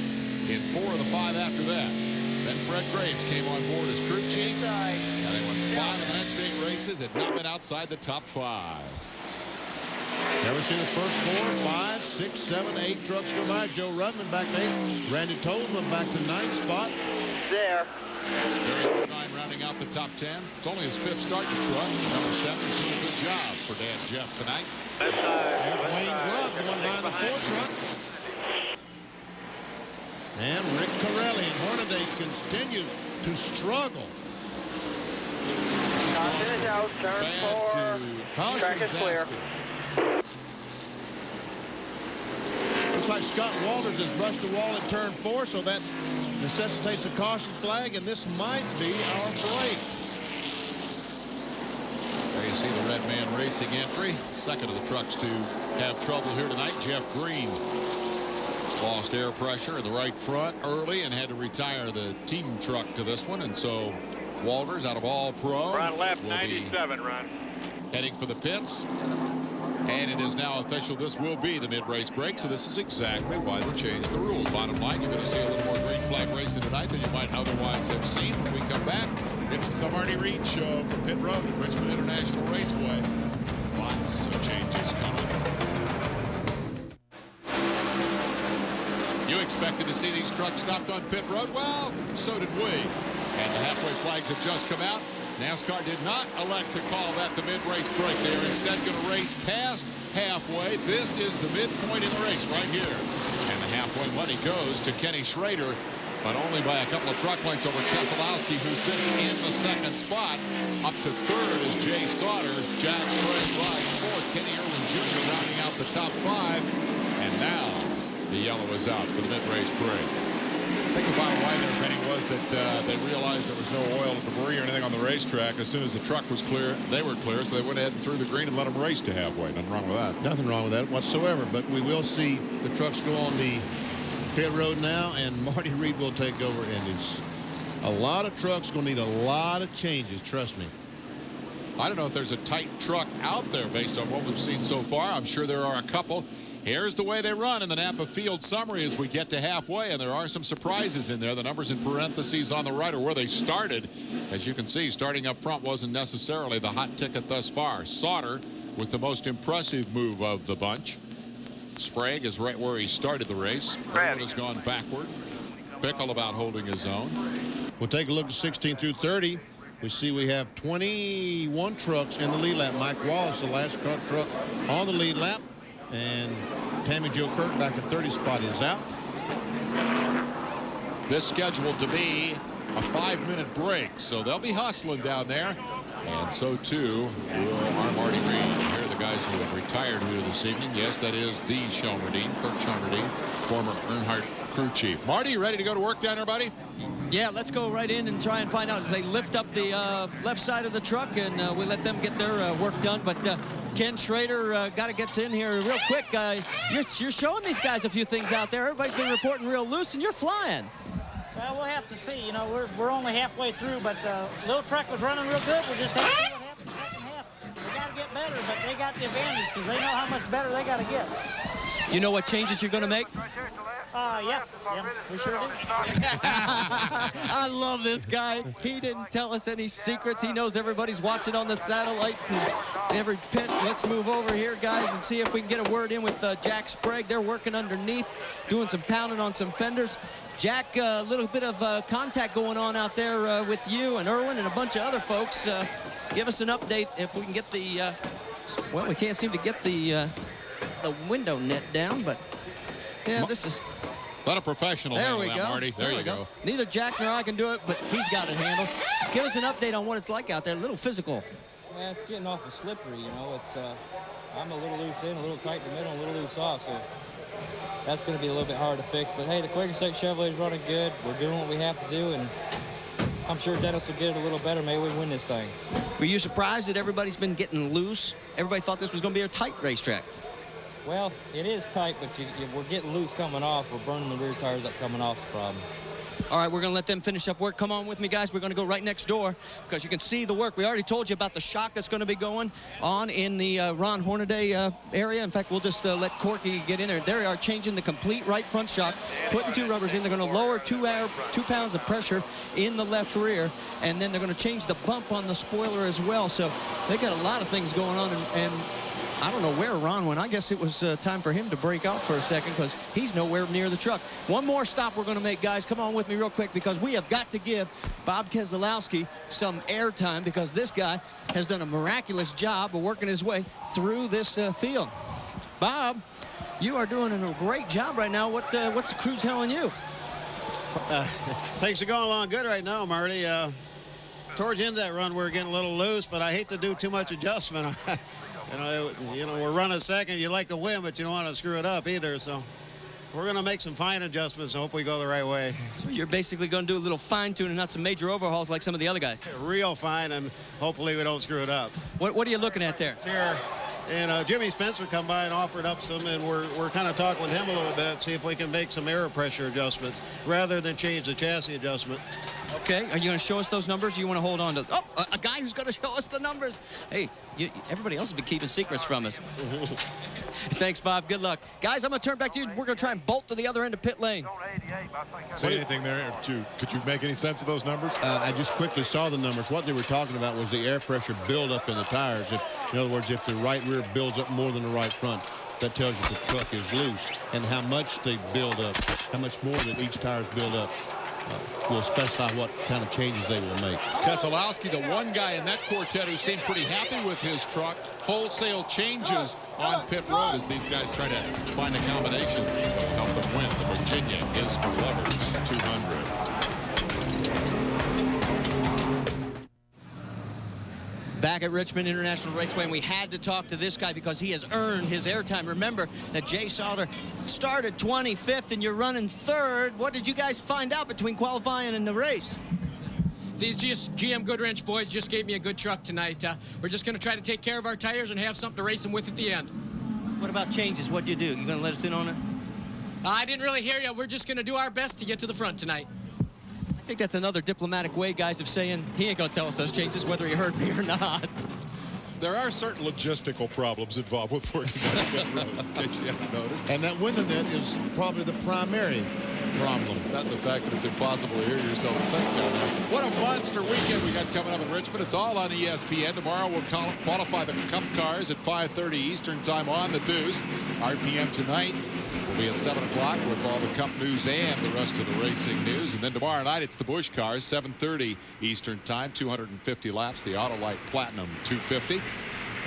in 4 of the 5 after that. Then Fred Graves came on board as crew chief, and they won 5 of the next 8 races, had not been outside the top 5. Never seen the first 4, 5, 6, 7, 8 trucks go by. Joe Rudman back to 8th. Randy Tolsman back to 9th spot. There. Very low 9 round rounding out the top 10. It's only his 5th start in the truck. Number 7 is doing a good job for Dan Jeff tonight. There's Wayne Glove going by the 4 truck. And Rick Torelli in Hornaday continues to struggle. Caution is out, turn 4. Track is clear. Looks like Scott Walters has brushed the wall in turn 4, so that necessitates a caution flag, and this might be our break. There you see the red man racing entry. Second of the trucks to have trouble here tonight. Jeff Green lost air pressure in the right front early and had to retire the team truck to this one, and so Walters out of all pro. Run left, will 97, run. Heading for the pits. And it is now official. This will be the mid-race break, so this is exactly why they changed the rules. Bottom line, you're going to see a little more green flag racing tonight than you might otherwise have seen. When we come back, it's the Marty Reed Show from Pit Road at Richmond International Raceway. Lots of changes coming. You expected to see these trucks stopped on pit road? Well, so did we. And the halfway flags have just come out. NASCAR did not elect to call that the mid-race break. They are instead going to race past halfway. This is the midpoint in the race right here. And the halfway money goes to Kenny Schrader, but only by a couple of truck lengths over Keselowski, who sits in the 2nd spot. Up to 3rd is Jay Sauter. Jack Sprague rides 4th. Kenny Irwin Jr. rounding out the top 5. And now the yellow is out for the mid-race break. I think the bottom line there, Penny, was that they realized there was no oil or debris or anything on the racetrack. As soon as the truck was clear, they were clear, so they went ahead and threw the green and let them race to halfway. Nothing wrong with that. Nothing wrong with that whatsoever, but we will see the trucks go on the pit road now, and Marty Reed will take over, and it's a lot of trucks going to need a lot of changes, trust me. I don't know if there's a tight truck out there based on what we've seen so far. I'm sure there are a couple. Here's the way they run in the Napa Field summary as we get to halfway, and there are some surprises in there. The numbers in parentheses on the right are where they started. As you can see, starting up front wasn't necessarily the hot ticket thus far. Sauter with the most impressive move of the bunch. Sprague is right where he started the race. Irwin has gone backward. Bickle about holding his own. We'll take a look at 16 through 30. We see we have 21 trucks in the lead lap. Mike Wallace, the last car truck on the lead lap. And Tammy Jo Kirk back at 30 spot is out. This scheduled to be a 5-minute break, so they'll be hustling down there. And so, too, will our Marty Reed. Here are the guys who have retired here this evening. Yes, that is the Shelmerdine, Kirk Shelmerdine, former Earnhardt crew chief. Marty, you ready to go to work down there, buddy? Yeah, let's go right in and try and find out as they lift up the left side of the truck, and we let them get their work done. But Ken Schrader got to get in here real quick. You're showing these guys a few things out there. Everybody's been reporting real loose, and you're flying. Well, we'll have to see. You know, we're only halfway through, but little truck was running real good. We'll just have to see what happens in the second half. They got to get better, but they got the advantage because they know how much better they got to get. You know what changes you're going to make? Yeah, we sure do. I love this guy. He didn't tell us any secrets. He knows everybody's watching on the satellite. And every pit. Let's move over here, guys, and see if we can get a word in with Jack Sprague. They're working underneath, doing some pounding on some fenders. Jack, a little bit of contact going on out there with you and Irwin and a bunch of other folks. Give us an update if we can get the, well, we can't seem to get the window net down, but yeah, this is... Let a professional there handle we that, go. Marty. There you go. Neither Jack nor I can do it, but he's got it handled. Give us an update on what it's like out there. A little physical. Yeah, it's getting awful slippery, you know. It's I'm a little loose in, a little tight in the middle, a little loose off, so that's going to be a little bit hard to fix. But hey, the Quaker State Chevrolet is running good. We're doing what we have to do, and I'm sure Dennis will get it a little better. Maybe we win this thing. Were you surprised that everybody's been getting loose? Everybody thought this was going to be a tight racetrack. Well, it is tight, but we're getting loose coming off. We're burning the rear tires up coming off the problem. All right, we're going to let them finish up work. Come on with me, guys. We're going to go right next door because you can see the work. We already told you about the shock that's going to be going on in the Ron Hornaday area. In fact, we'll just let Corky get in there. They are changing the complete right front shock, putting 2 rubbers in. They're going to lower 2 pounds of pressure in the left rear, and then they're going to change the bump on the spoiler as well. So they got a lot of things going on, and I don't know where Ron went. I guess it was time for him to break out for a second because he's nowhere near the truck. One more stop we're going to make, guys. Come on with me real quick because we have got to give Bob Keselowski some airtime because this guy has done a miraculous job of working his way through this field. Bob, you are doing a great job right now. What's the crew telling you? Things are going along good right now, Marty. Towards the end of that run, we're getting a little loose, but I hate to do too much adjustment. You know, we're running second. You like to win, but you don't want to screw it up either. So we're going to make some fine adjustments and hope we go the right way. So you're basically going to do a little fine-tuning, not some major overhauls like some of the other guys. Real fine, and hopefully we don't screw it up. What are you looking at there? Here, and Jimmy Spencer come by and offered up some, and we're kind of talking with him a little bit, see if we can make some air pressure adjustments rather than change the chassis adjustment. Okay, are you going to show us those numbers, or you want to hold on to... Oh, a guy who's going to show us the numbers. Hey, everybody else has been keeping secrets from us. Thanks, Bob. Good luck. Guys, I'm going to turn back to you. We're going to try and bolt to the other end of pit lane. Say anything there? Could you make any sense of those numbers? I just quickly saw the numbers. What they were talking about was the air pressure buildup in the tires. In other words, if the right rear builds up more than the right front, that tells you the truck is loose. And how much they build up, how much more that each tire's build up, will specify what kind of changes they will make. Keselowski, the one guy in that quartet who seemed pretty happy with his truck. Wholesale changes on pit road as these guys try to find a combination to help them win. The Virginia is for Lovers 200. Back at Richmond International Raceway, and we had to talk to this guy because he has earned his airtime. Remember that Jay Sauter started 25th and you're running 3rd. What did you guys find out between qualifying and the race? These GM Goodwrench boys just gave me a good truck tonight. We're just going to try to take care of our tires and have something to race them with at the end. What about changes? What'd you do? You going to let us in on it? I didn't really hear you. We're just going to do our best to get to the front tonight. I think that's another diplomatic way, guys, of saying he ain't going to tell us those changes whether he heard me or not. There are certain logistical problems involved with working on pit road, in case you haven't noticed. And that window net is probably the primary problem. Not the fact that it's impossible to hear yourself think down there. What a monster weekend we got coming up in Richmond. It's all on ESPN. Tomorrow we'll qualify the Cup cars at 5:30 Eastern time on the Deuce. RPM tonight will be at 7 o'clock with all the Cup news and the rest of the racing news. And then tomorrow night it's the Busch cars, 7:30 Eastern time, 250 laps, the Autolite Platinum 250.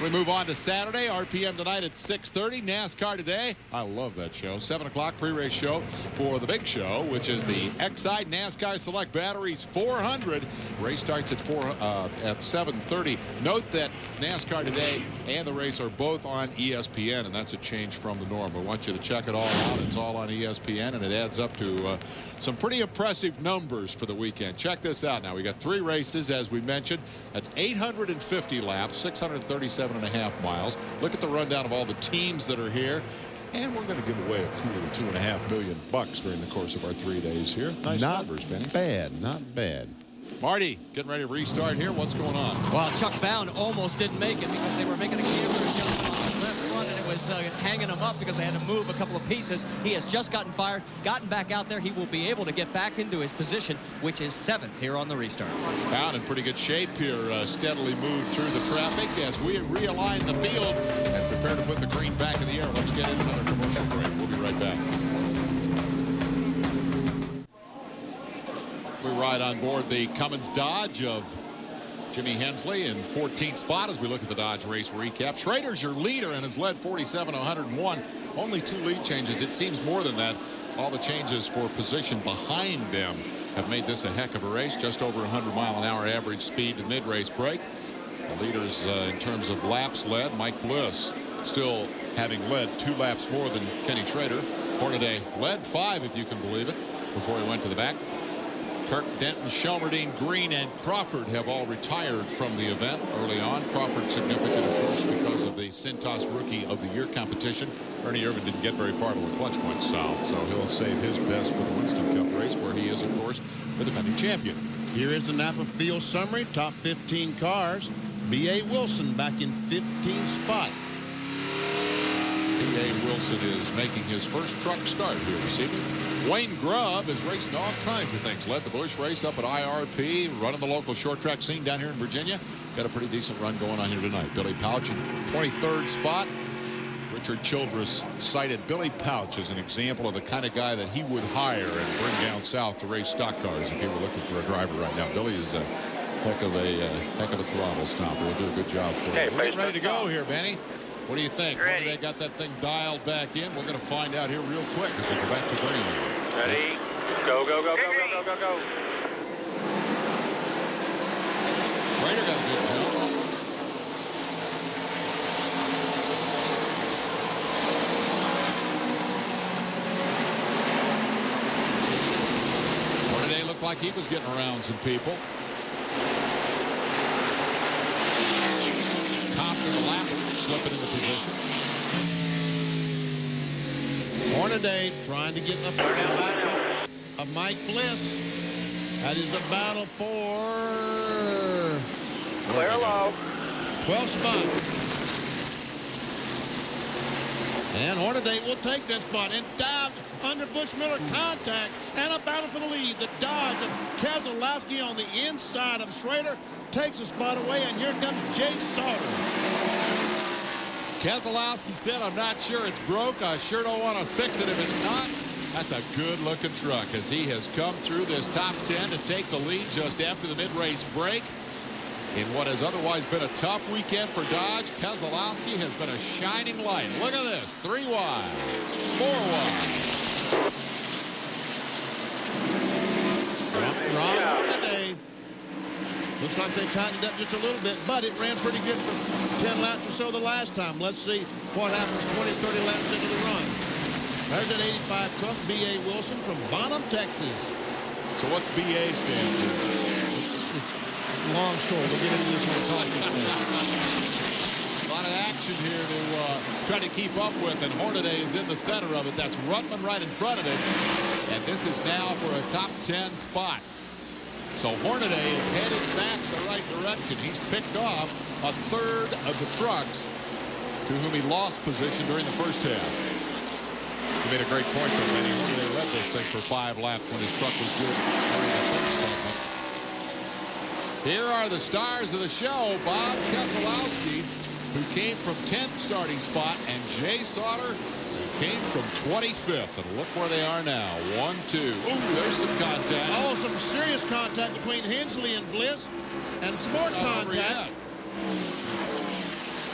We move on to Saturday, RPM tonight at 6:30. NASCAR today. I love that show. 7 o'clock pre-race show for the big show, which is the Exide NASCAR Select Batteries 400. Race starts at 7:30. Note that NASCAR today and the race are both on ESPN, and that's a change from the norm. We want you to check it all out. It's all on ESPN, and it adds up to some pretty impressive numbers for the weekend. Check this out now. We got 3 races, as we mentioned. That's 850 laps, 637.5 miles. Look at the rundown of all the teams that are here. And we're going to give away a cool $2.5 million during the course of our 3 days here. Nice numbers, Benny. Not bad. Marty, getting ready to restart here. What's going on? Well, Chuck Bound almost didn't make it because they were making a camber adjustment on the left front, and it was hanging him up because they had to move a couple of pieces. He has just gotten fired, gotten back out there. He will be able to get back into his position, which is 7th here on the restart. Bound in pretty good shape here, steadily moved through the traffic as we realign the field and prepare to put the green back in the air. Let's get into another commercial break. We'll be right back. We ride on board the Cummins Dodge of Jimmy Hensley in 14th spot as we look at the Dodge race recap. Schrader's your leader and has led 47-101. Only 2 lead changes. It seems more than that. All the changes for position behind them have made this a heck of a race. Just over 100-mile-an-hour average speed to mid-race break. The leaders in terms of laps led, Mike Bliss still having led 2 laps more than Kenny Schrader. Hornaday led 5, if you can believe it, before he went to the back. Kirk, Denton, Shelmerdine, Green, and Crawford have all retired from the event early on. Crawford significant, of course, because of the Cintas Rookie of the Year competition. Ernie Irvan didn't get very far till the clutch went south, so he'll save his best for the Winston Cup race, where he is, of course, the defending champion. Here is the Napa Field summary. Top 15 cars. B.A. Wilson back in 15th spot. B.A. Wilson is making his first truck start here this evening. Wayne Grubb is racing all kinds of things. Led the Busch race up at IRP, running the local short track scene down here in Virginia. Got a pretty decent run going on here tonight. Billy Pouch in 23rd spot. Richard Childress cited Billy Pouch as an example of the kind of guy that he would hire and bring down south to race stock cars if he were looking for a driver right now. Billy is a heck of a throttle stopper. He'll do a good job for him. We're ready to go here, Benny. What do you think? Ready. They got that thing dialed back in. We're going to find out here real quick as we go back to green. Ready? Go, go, go, go, go, go, go, go. Schrader got a good jump. Hornaday looked like he was getting around some people. Compton the lapper, slipping into position. Hornaday trying to get up on the back of Mike Bliss. That is a battle for Clear low. 12th spot. And Hornaday will take this spot and dive under Bush Miller contact and a battle for the lead. The dodge of Keselowski on the inside of Schrader takes a spot away, and here comes Jay Sauter. Keselowski said, I'm not sure it's broke. I sure don't want to fix it if it's not. That's a good-looking truck as he has come through this top 10 to take the lead just after the mid-race break. In what has otherwise been a tough weekend for Dodge, Keselowski has been a shining light. Look at this, 3 wide, 4 wide. Ron Hornaday. Looks like they tightened up just a little bit, but it ran pretty good for 10 laps or so the last time. Let's see what happens 20, 30 laps into the run. There's an 85 truck, B.A. Wilson from Bonham, Texas. So what's BA stand for? It's a long story. We'll get into this one. A lot of action here to try to keep up with, and Hornaday is in the center of it. That's Rutman right in front of it, and this is now for a top 10 spot. So Hornaday is headed back the right direction. He's picked off a third of the trucks to whom he lost position during the first half. He made a great point though, Benny. Hornaday led this thing for 5 laps when his truck was good during the first segment. Here are the stars of the show. Bob Keselowski, who came from 10th starting spot, and Jay Sauter, who came from 25th. And look where they are now. 1, 2. Ooh, there's some contact. Oh, some serious contact between Hensley and Bliss, and some more contact.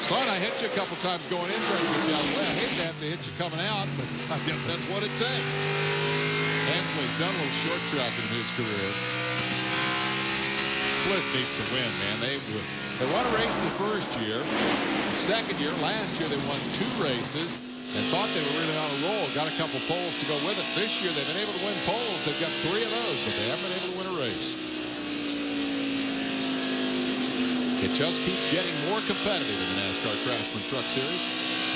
Son, I hit you a couple times going in trying to get you out of the way. I hate to have to hit you coming out, but I guess that's what it takes. Hensley's done a little short tracking in his career. Bliss needs to win, man. They won a race the first year. The second year, last year, they won 2 races and thought they were really on a roll. Got a couple poles to go with it. This year, they've been able to win poles. They've got 3 of those, but they haven't been able to win a race. It just keeps getting more competitive in the NASCAR Craftsman Truck Series.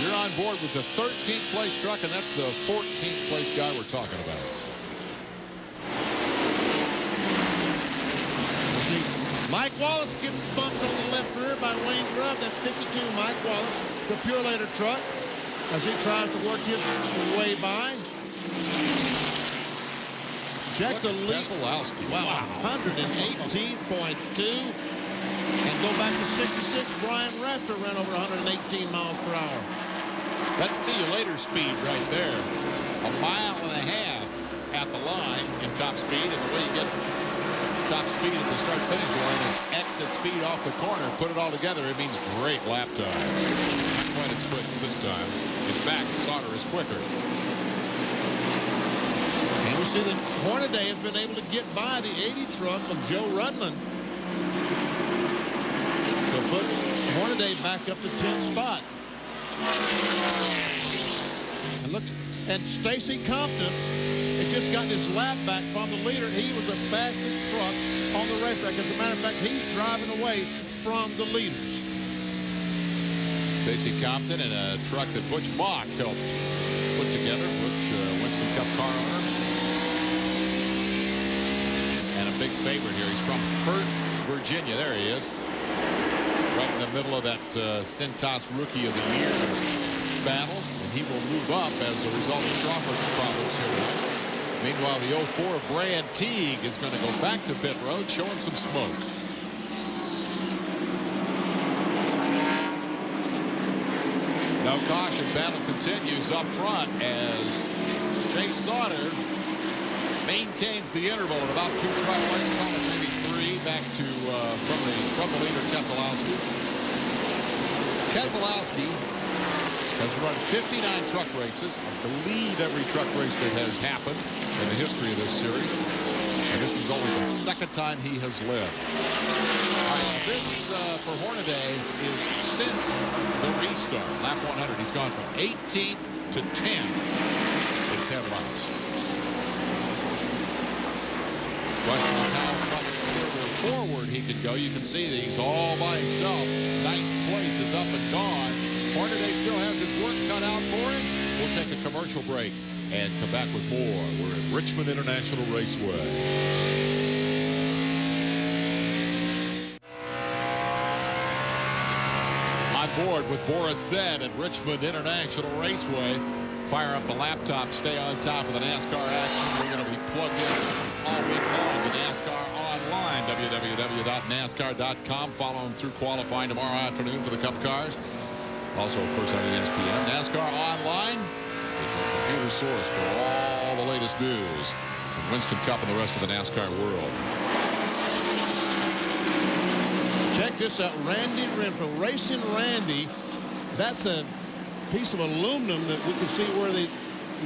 You're on board with the 13th place truck, and that's the 14th place guy we're talking about. See, Mike Wallace gets bumped on the left rear by Wayne Grubb. That's 52, Mike Wallace, the Purelator truck, as he tries to work his way by. Check the lead. Keselowski. Wow, 118.2. And go back to 66. Brian Rafter ran over 118 miles per hour. That's see you later speed right there. 1.5 miles at the line in top speed. And the way you get top speed at the start-finish line is exit speed off the corner. Put it all together, it means great lap time. Not quite as quick this time. In fact, Sauter is quicker. And we see that Hornaday has been able to get by the 80 truck of Joe Rudman. So put Hornaday back up to 10th spot. And look, and Stacy Compton had just gotten his lap back from the leader. He was the fastest truck on the racetrack. As a matter of fact, he's driving away from the leaders. Stacy Compton in a truck that Butch Mock helped put together. Butch, Winston Cup car owner. And a big favorite here. He's from Hurt, Virginia. There he is. Right in the middle of that Cintas Rookie of the Year battle. And he will move up as a result of Crawford's problems here tonight. Meanwhile, the 04 Brad Teague is going to go back to pit road, showing some smoke. No caution. Battle continues up front as Chase Sauter maintains the interval at about 2 truck lengths, call it maybe 3, back to from the leader Keselowski. Keselowski has run 59 truck races. I believe every truck race that has happened in the history of this series. And this is only the second time he has led. All right, this for Hornaday is since the restart, lap 100. He's gone from 18th to 10th in 10 laps. Question is how much further forward he can go. You can see that he's all by himself. 9th place is up and gone. Hornaday still has his work cut out for him. We'll take a commercial break and come back with more. We're at Richmond International Raceway. On board with Boris Zed at Richmond International Raceway. Fire up the laptop, stay on top of the NASCAR action. We're going to be plugged in all week long to NASCAR Online, www.nascar.com. Follow them through qualifying tomorrow afternoon for the Cup cars. Also, of course, on ESPN. NASCAR Online is your computer source for all the latest news from Winston Cup and the rest of the NASCAR world. Check this out. Randy Renfro, Racing Randy. That's a piece of aluminum that we can see where it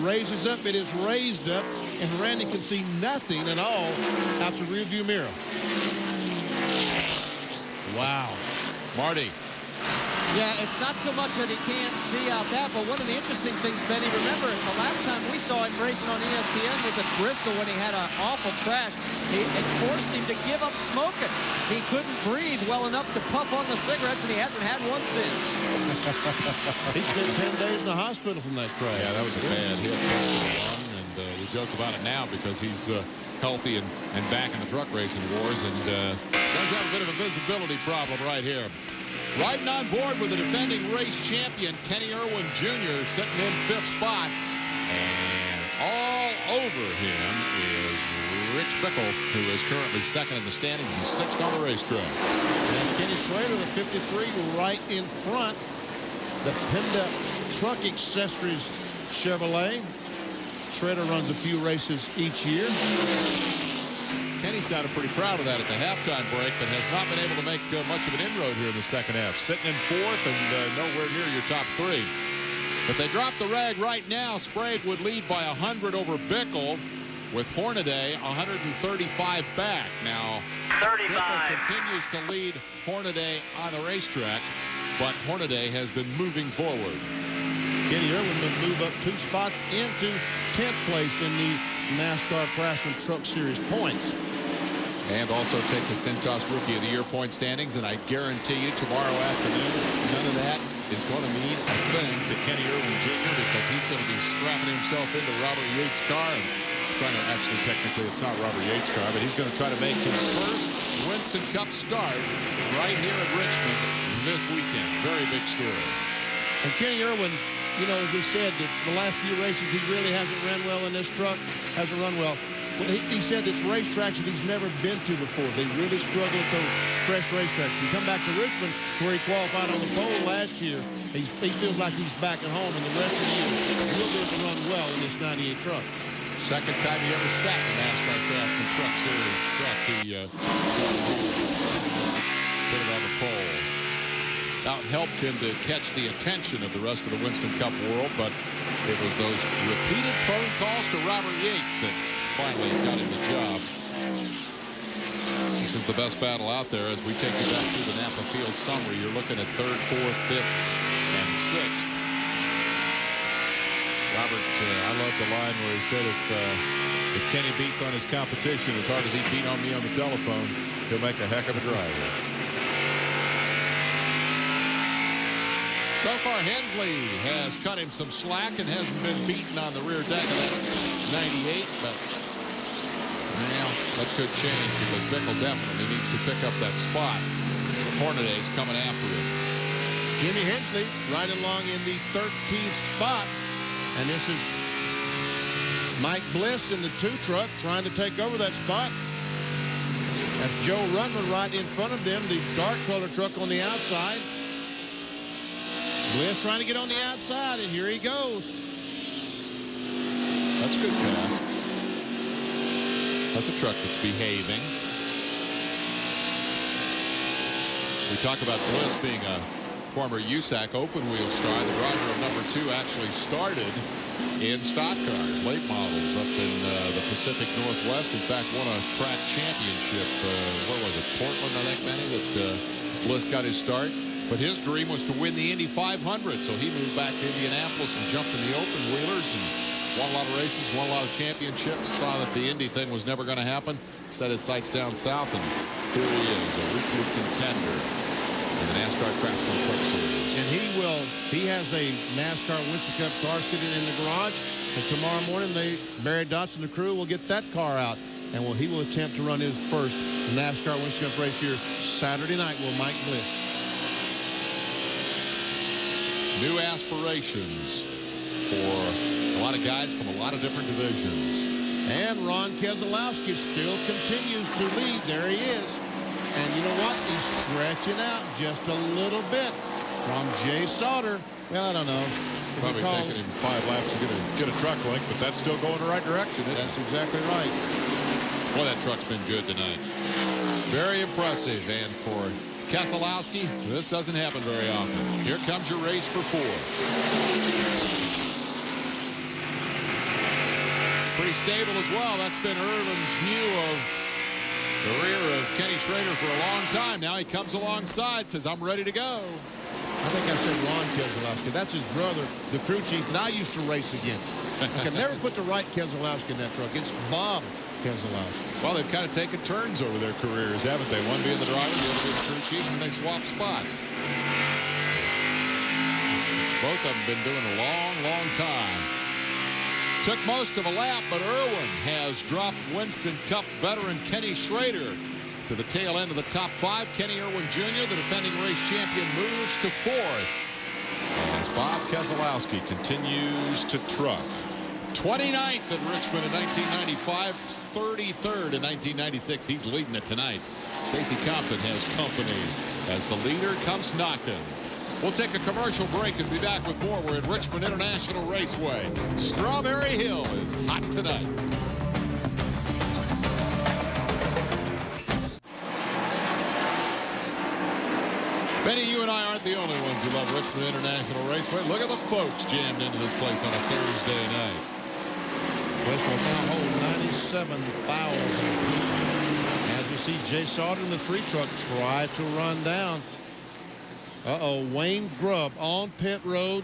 raises up. It is raised up, and Randy can see nothing at all out the rearview mirror. Wow. Marty. Yeah, it's not so much that he can't see out that, but one of the interesting things, Benny, remember the last time we saw him racing on ESPN was at Bristol when he had an awful crash. It forced him to give up smoking. He couldn't breathe well enough to puff on the cigarettes, and he hasn't had one since. He spent 10 days in the hospital from that crash. Yeah, that was a bad hit. And we joke about it now because he's healthy and back in the truck racing wars, and does have a bit of a visibility problem right here. Riding on board with the defending race champion, Kenny Irwin Jr., sitting in 5th spot. And all over him is Rich Bickle, who is currently 2nd in the standings. He's 6th on the racetrack. That's Kenny Schrader, the 53, right in front. The Penda Truck Accessories Chevrolet. Schrader runs a few races each year. Kenny sounded pretty proud of that at the halftime break, but has not been able to make much of an inroad here in the second half. Sitting in 4th and nowhere near your top 3. If they drop the rag right now, Sprague would lead by 100 over Bickle, with Hornaday 135 back. Now, 35. Bickle continues to lead Hornaday on the racetrack, but Hornaday has been moving forward. Kenny Irwin will move up 2 spots into 10th place in the NASCAR Craftsman Truck Series points. And also take the Cintas Rookie of the Year point standings, and I guarantee you tomorrow afternoon, none of that is going to mean a thing to Kenny Irwin Jr. because he's going to be strapping himself into Robert Yates' car and trying to, actually, technically, it's not Robert Yates' car, but he's going to try to make his first Winston Cup start right here at Richmond this weekend. Very big story. And Kenny Irwin, you know, as we said, the last few races, he really hasn't ran well in this truck, hasn't run well. Well, he said it's racetracks that he's never been to before. They really struggle with those fresh racetracks. We come back to Richmond, where he qualified on the pole last year. He feels like he's back at home, and the rest of the year he'll be able to run well in this 98 truck. Second time he ever sat in NASCAR Craftsman Truck Series truck. He put it on the pole. That helped him to catch the attention of the rest of the Winston Cup world, but it was those repeated phone calls to Robert Yates that finally got him the job. This is the best battle out there as we take you back through the Napa Field summary. You're looking at 3rd, 4th, 5th, and 6th. Robert, I love the line where he said if Kenny beats on his competition as hard as he beat on me on the telephone, he'll make a heck of a driver. So far, Hensley has cut him some slack and hasn't been beaten on the rear deck of that 98, but now that could change because Bickle definitely needs to pick up that spot. Hornaday's coming after him. Jimmy Hensley right along in the 13th spot. And this is Mike Bliss in the 2 truck trying to take over that spot. That's Joe Rudman right in front of them, the dark color truck on the outside. Bliss trying to get on the outside, and here he goes. That's a good pass. That's a truck that's behaving. We talk about Bliss being a former USAC open wheel star. The driver of number 2 actually started in stock cars, late models up in the Pacific Northwest. In fact, won a track championship. Where was it? Portland, I think, Manny, that Bliss got his start. But his dream was to win the Indy 500, so he moved back to Indianapolis and jumped in the open wheelers and won a lot of races, won a lot of championships, saw that the Indy thing was never going to happen, set his sights down south, and here he is, a weekly contender in the NASCAR Craftsman Truck Series. And he has a NASCAR Winston Cup car sitting in the garage, and tomorrow morning Barry Dodson, the crew, will get that car out, and he will attempt to run his first NASCAR Winston Cup race here Saturday night with Mike Bliss. New aspirations for a lot of guys from a lot of different divisions. And Ron Keselowski still continues to lead. There he is. And you know what? He's stretching out just a little bit from Jay Sauter. Well, I don't know. Probably taking him 5 laps to get a truck length, but that's still going the right direction, isn't it? That's exactly right. Boy, that truck's been good tonight. Very impressive. And for Keselowski, this doesn't happen very often. Here comes your race for 4. Pretty stable as well. That's been Irvin's view of the rear of Kenny Schrader for a long time. Now he comes alongside, says, I'm ready to go. I think I said Ron Keselowski. That's his brother, the crew chief that I used to race against. I can never put the right Keselowski in that truck. It's Bob Keselowski. Well, they've kind of taken turns over their careers, haven't they? One being the driver, the other being the crew chief, and they swap spots. Both of them been doing a long, long time. Took most of a lap, but Irwin has dropped Winston Cup veteran Kenny Schrader to the tail end of the top 5. Kenny Irwin Jr., the defending race champion, moves to 4th. As Bob Keselowski continues to truck. 29th at Richmond in 1995, 33rd in 1996. He's leading it tonight. Stacy Compton has company as the leader comes knocking. We'll take a commercial break and be back with more. We're at Richmond International Raceway. Strawberry Hill is hot tonight. Benny, you and I aren't the only ones who love Richmond International Raceway. Look at the folks jammed into this place on a Thursday night. Place will now hold 97,000 people. As we see Jay Sauter in the 3 truck try to run down. Wayne Grubb on pit road.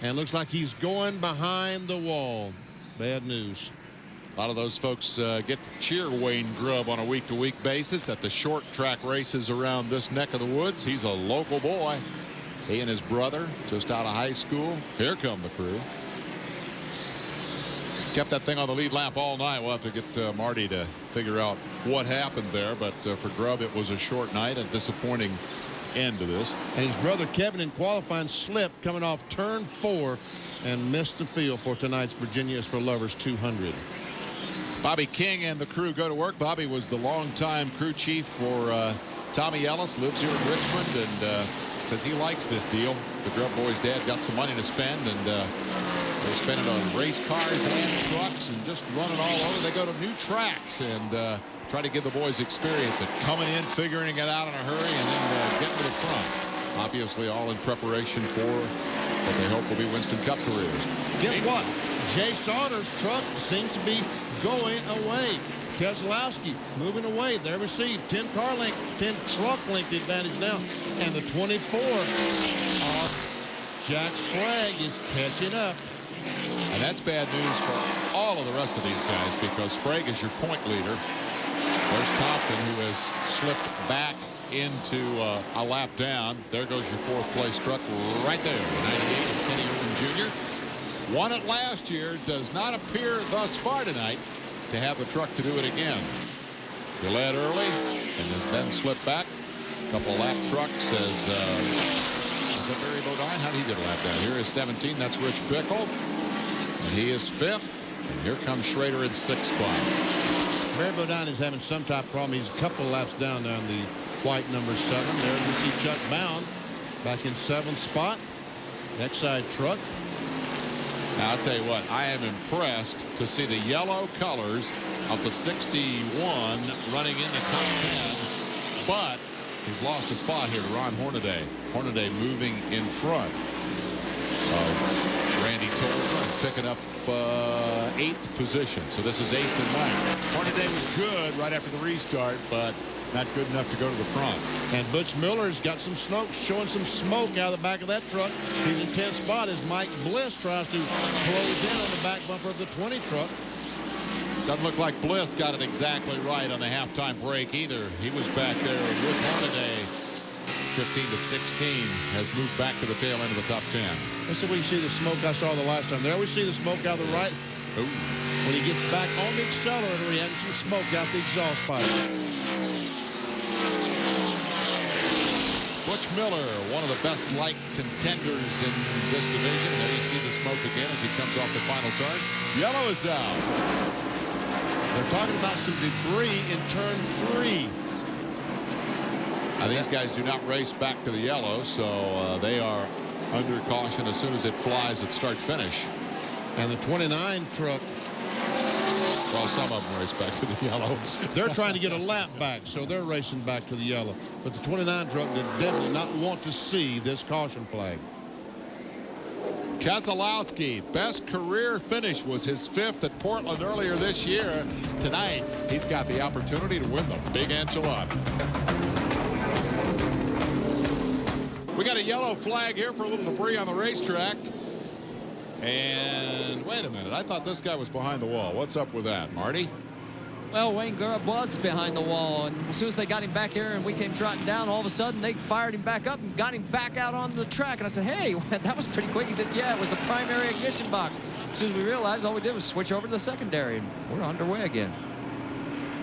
And looks like he's going behind the wall. Bad news. A lot of those folks get to cheer Wayne Grubb on a week-to-week basis at the short track races around this neck of the woods. He's a local boy. He and his brother just out of high school. Here come the crew. Kept that thing on the lead lap all night. We'll have to get Marty to figure out what happened there. But for Grubb, it was a short night, a disappointing end to this. And his brother Kevin in qualifying slipped coming off turn 4 and missed the field for tonight's Virginia is for Lovers 200. Bobby King and the crew go to work. Bobby was the longtime crew chief for Tommy Ellis, lives here in Richmond, and says he likes this deal. The Grubb boys' dad got some money to spend, and they're spending on race cars and trucks and just running all over. They go to new tracks and try to give the boys experience at coming in, figuring it out in a hurry, and then getting to the front. Obviously, all in preparation for what they hope will be Winston Cup careers. Guess what? Jay Sauter's truck seems to be going away. Keselowski moving away. There we see 10 car length, 10 truck length advantage now. And the 24 Jack Sprague is catching up. And that's bad news for all of the rest of these guys because Sprague is your point leader. There's Compton, who has slipped back into a lap down. There goes your 4th place truck right there. 98 is Kenny Irwin Jr. Won it last year. Does not appear thus far tonight to have the truck to do it again. He led early and has then slipped back. Couple lap trucks as is that Barry Bodine? How did he get a lap down? Here is 17. That's Rich Bickle. And he is 5th. And here comes Schrader in 6th spot. Barry Bodine is having some type of problem. He's a couple laps down there on the white number 7. There you see Chuck Bound back in 7th spot. Next side truck. Now, I'll tell you what, I am impressed to see the yellow colors of the 61 running in the top 10, but he's lost a spot here to Ron Hornaday. Hornaday moving in front of Randy Tolsma, picking up 8th position. So this is 8th and 9th. Hornaday was good right after the restart, but not good enough to go to the front. And Butch Miller's got some smoke, showing some smoke out of the back of that truck. He's in 10th spot as Mike Bliss tries to close in on the back bumper of the 20 truck. Doesn't look like Bliss got it exactly right on the halftime break either. He was back there with Hornaday. 15 to 16 has moved back to the tail end of the top 10. Let's see if we can see the smoke I saw the last time. There we see the smoke out the right. Ooh. When he gets back on the accelerator, he has some smoke out the exhaust pipe. Butch Miller, one of the best light contenders in this division. There you see the smoke again as he comes off the final turn. Yellow is out. They're talking about some debris in turn 3. Now, these guys do not race back to the yellow, so they are under caution as soon as it flies at start-finish. And the 29 truck, well, some of them race back to the yellow. They're trying to get a lap back, so they're racing back to the yellow. But the 29 truck did definitely not want to see this caution flag. Keselowski, best career finish was his 5th at Portland earlier this year. Tonight, he's got the opportunity to win the big enchilada. We got a yellow flag here for a little debris on the racetrack. And wait a minute, I thought this guy was behind the wall. What's up with that, Marty? Well, Wayne Garrett was behind the wall, and as soon as they got him back here and we came trotting down, all of a sudden they fired him back up and got him back out on the track. And I said, hey, that was pretty quick. He said, yeah, it was the primary ignition box. As soon as we realized, all we did was switch over to the secondary, and we're underway again.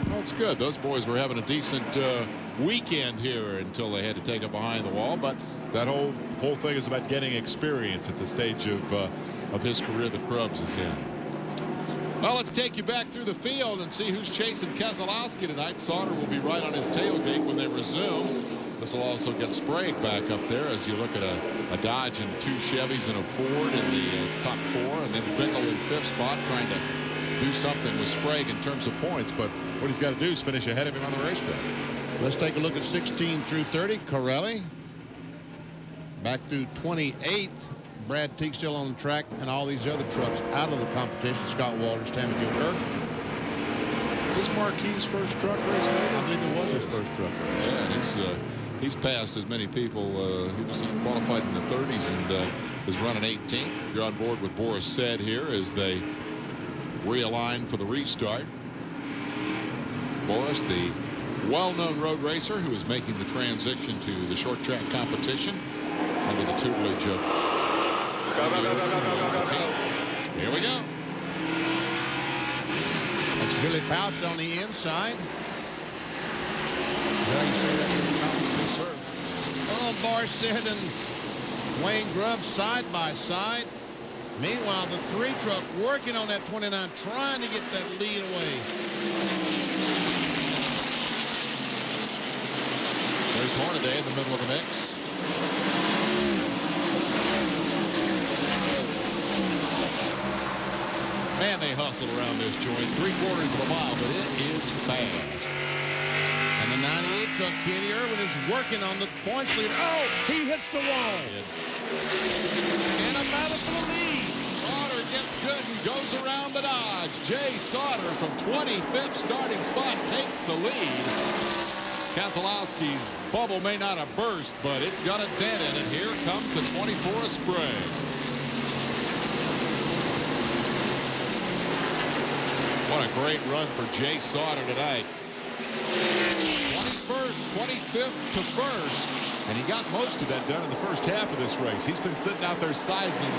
Well, it's good. Those boys were having a decent weekend here until they had to take it behind the wall. But that whole thing is about getting experience at the stage of his career that Krebs is in. Well, let's take you back through the field and see who's chasing Keselowski tonight. Sauter will be right on his tailgate when they resume. This will also get Sprague back up there as you look at a Dodge and 2 Chevys and a Ford in the top 4, and then Bickle in 5th spot trying to do something with Sprague in terms of points. But what he's got to do is finish ahead of him on the racetrack. Let's take a look at 16 through 30. Corelli back through 28th. Brad Teague still on the track, and all these other trucks out of the competition. Scott Walters, Tammy Jo Kirk. Is this Marquis' first truck race, maybe? I believe it was his first truck race. Yeah, and he's passed as many people. He was qualified in the 30s and is running 18th. You're on board with Boris Said here as they realign for the restart. Boris, the well-known road racer who is making the transition to the short track competition under the tutelage of here we go. That's Billy Pouch on the inside. Is that how you say that? Yes, sir. Oh, Boris Said and Wayne Grubb side by side. Meanwhile, the 3 truck working on that 29, trying to get that lead away. There's Hornaday in the middle of the mix. Man, they hustle around this joint. 3/4 of a mile, but it is fast. And the 98 truck, Kenny Irwin, is working on the points lead. Oh, he hits the wall. And a battle for the lead. Sauter gets good and goes around the Dodge. Jay Sauter from 25th starting spot takes the lead. Keselowski's bubble may not have burst, but it's got a dent in it. Here comes the 24 Sprague. What a great run for Jay Sauter tonight. 25th to 1st, and he got most of that done in the first half of this race. He's been sitting out there sizing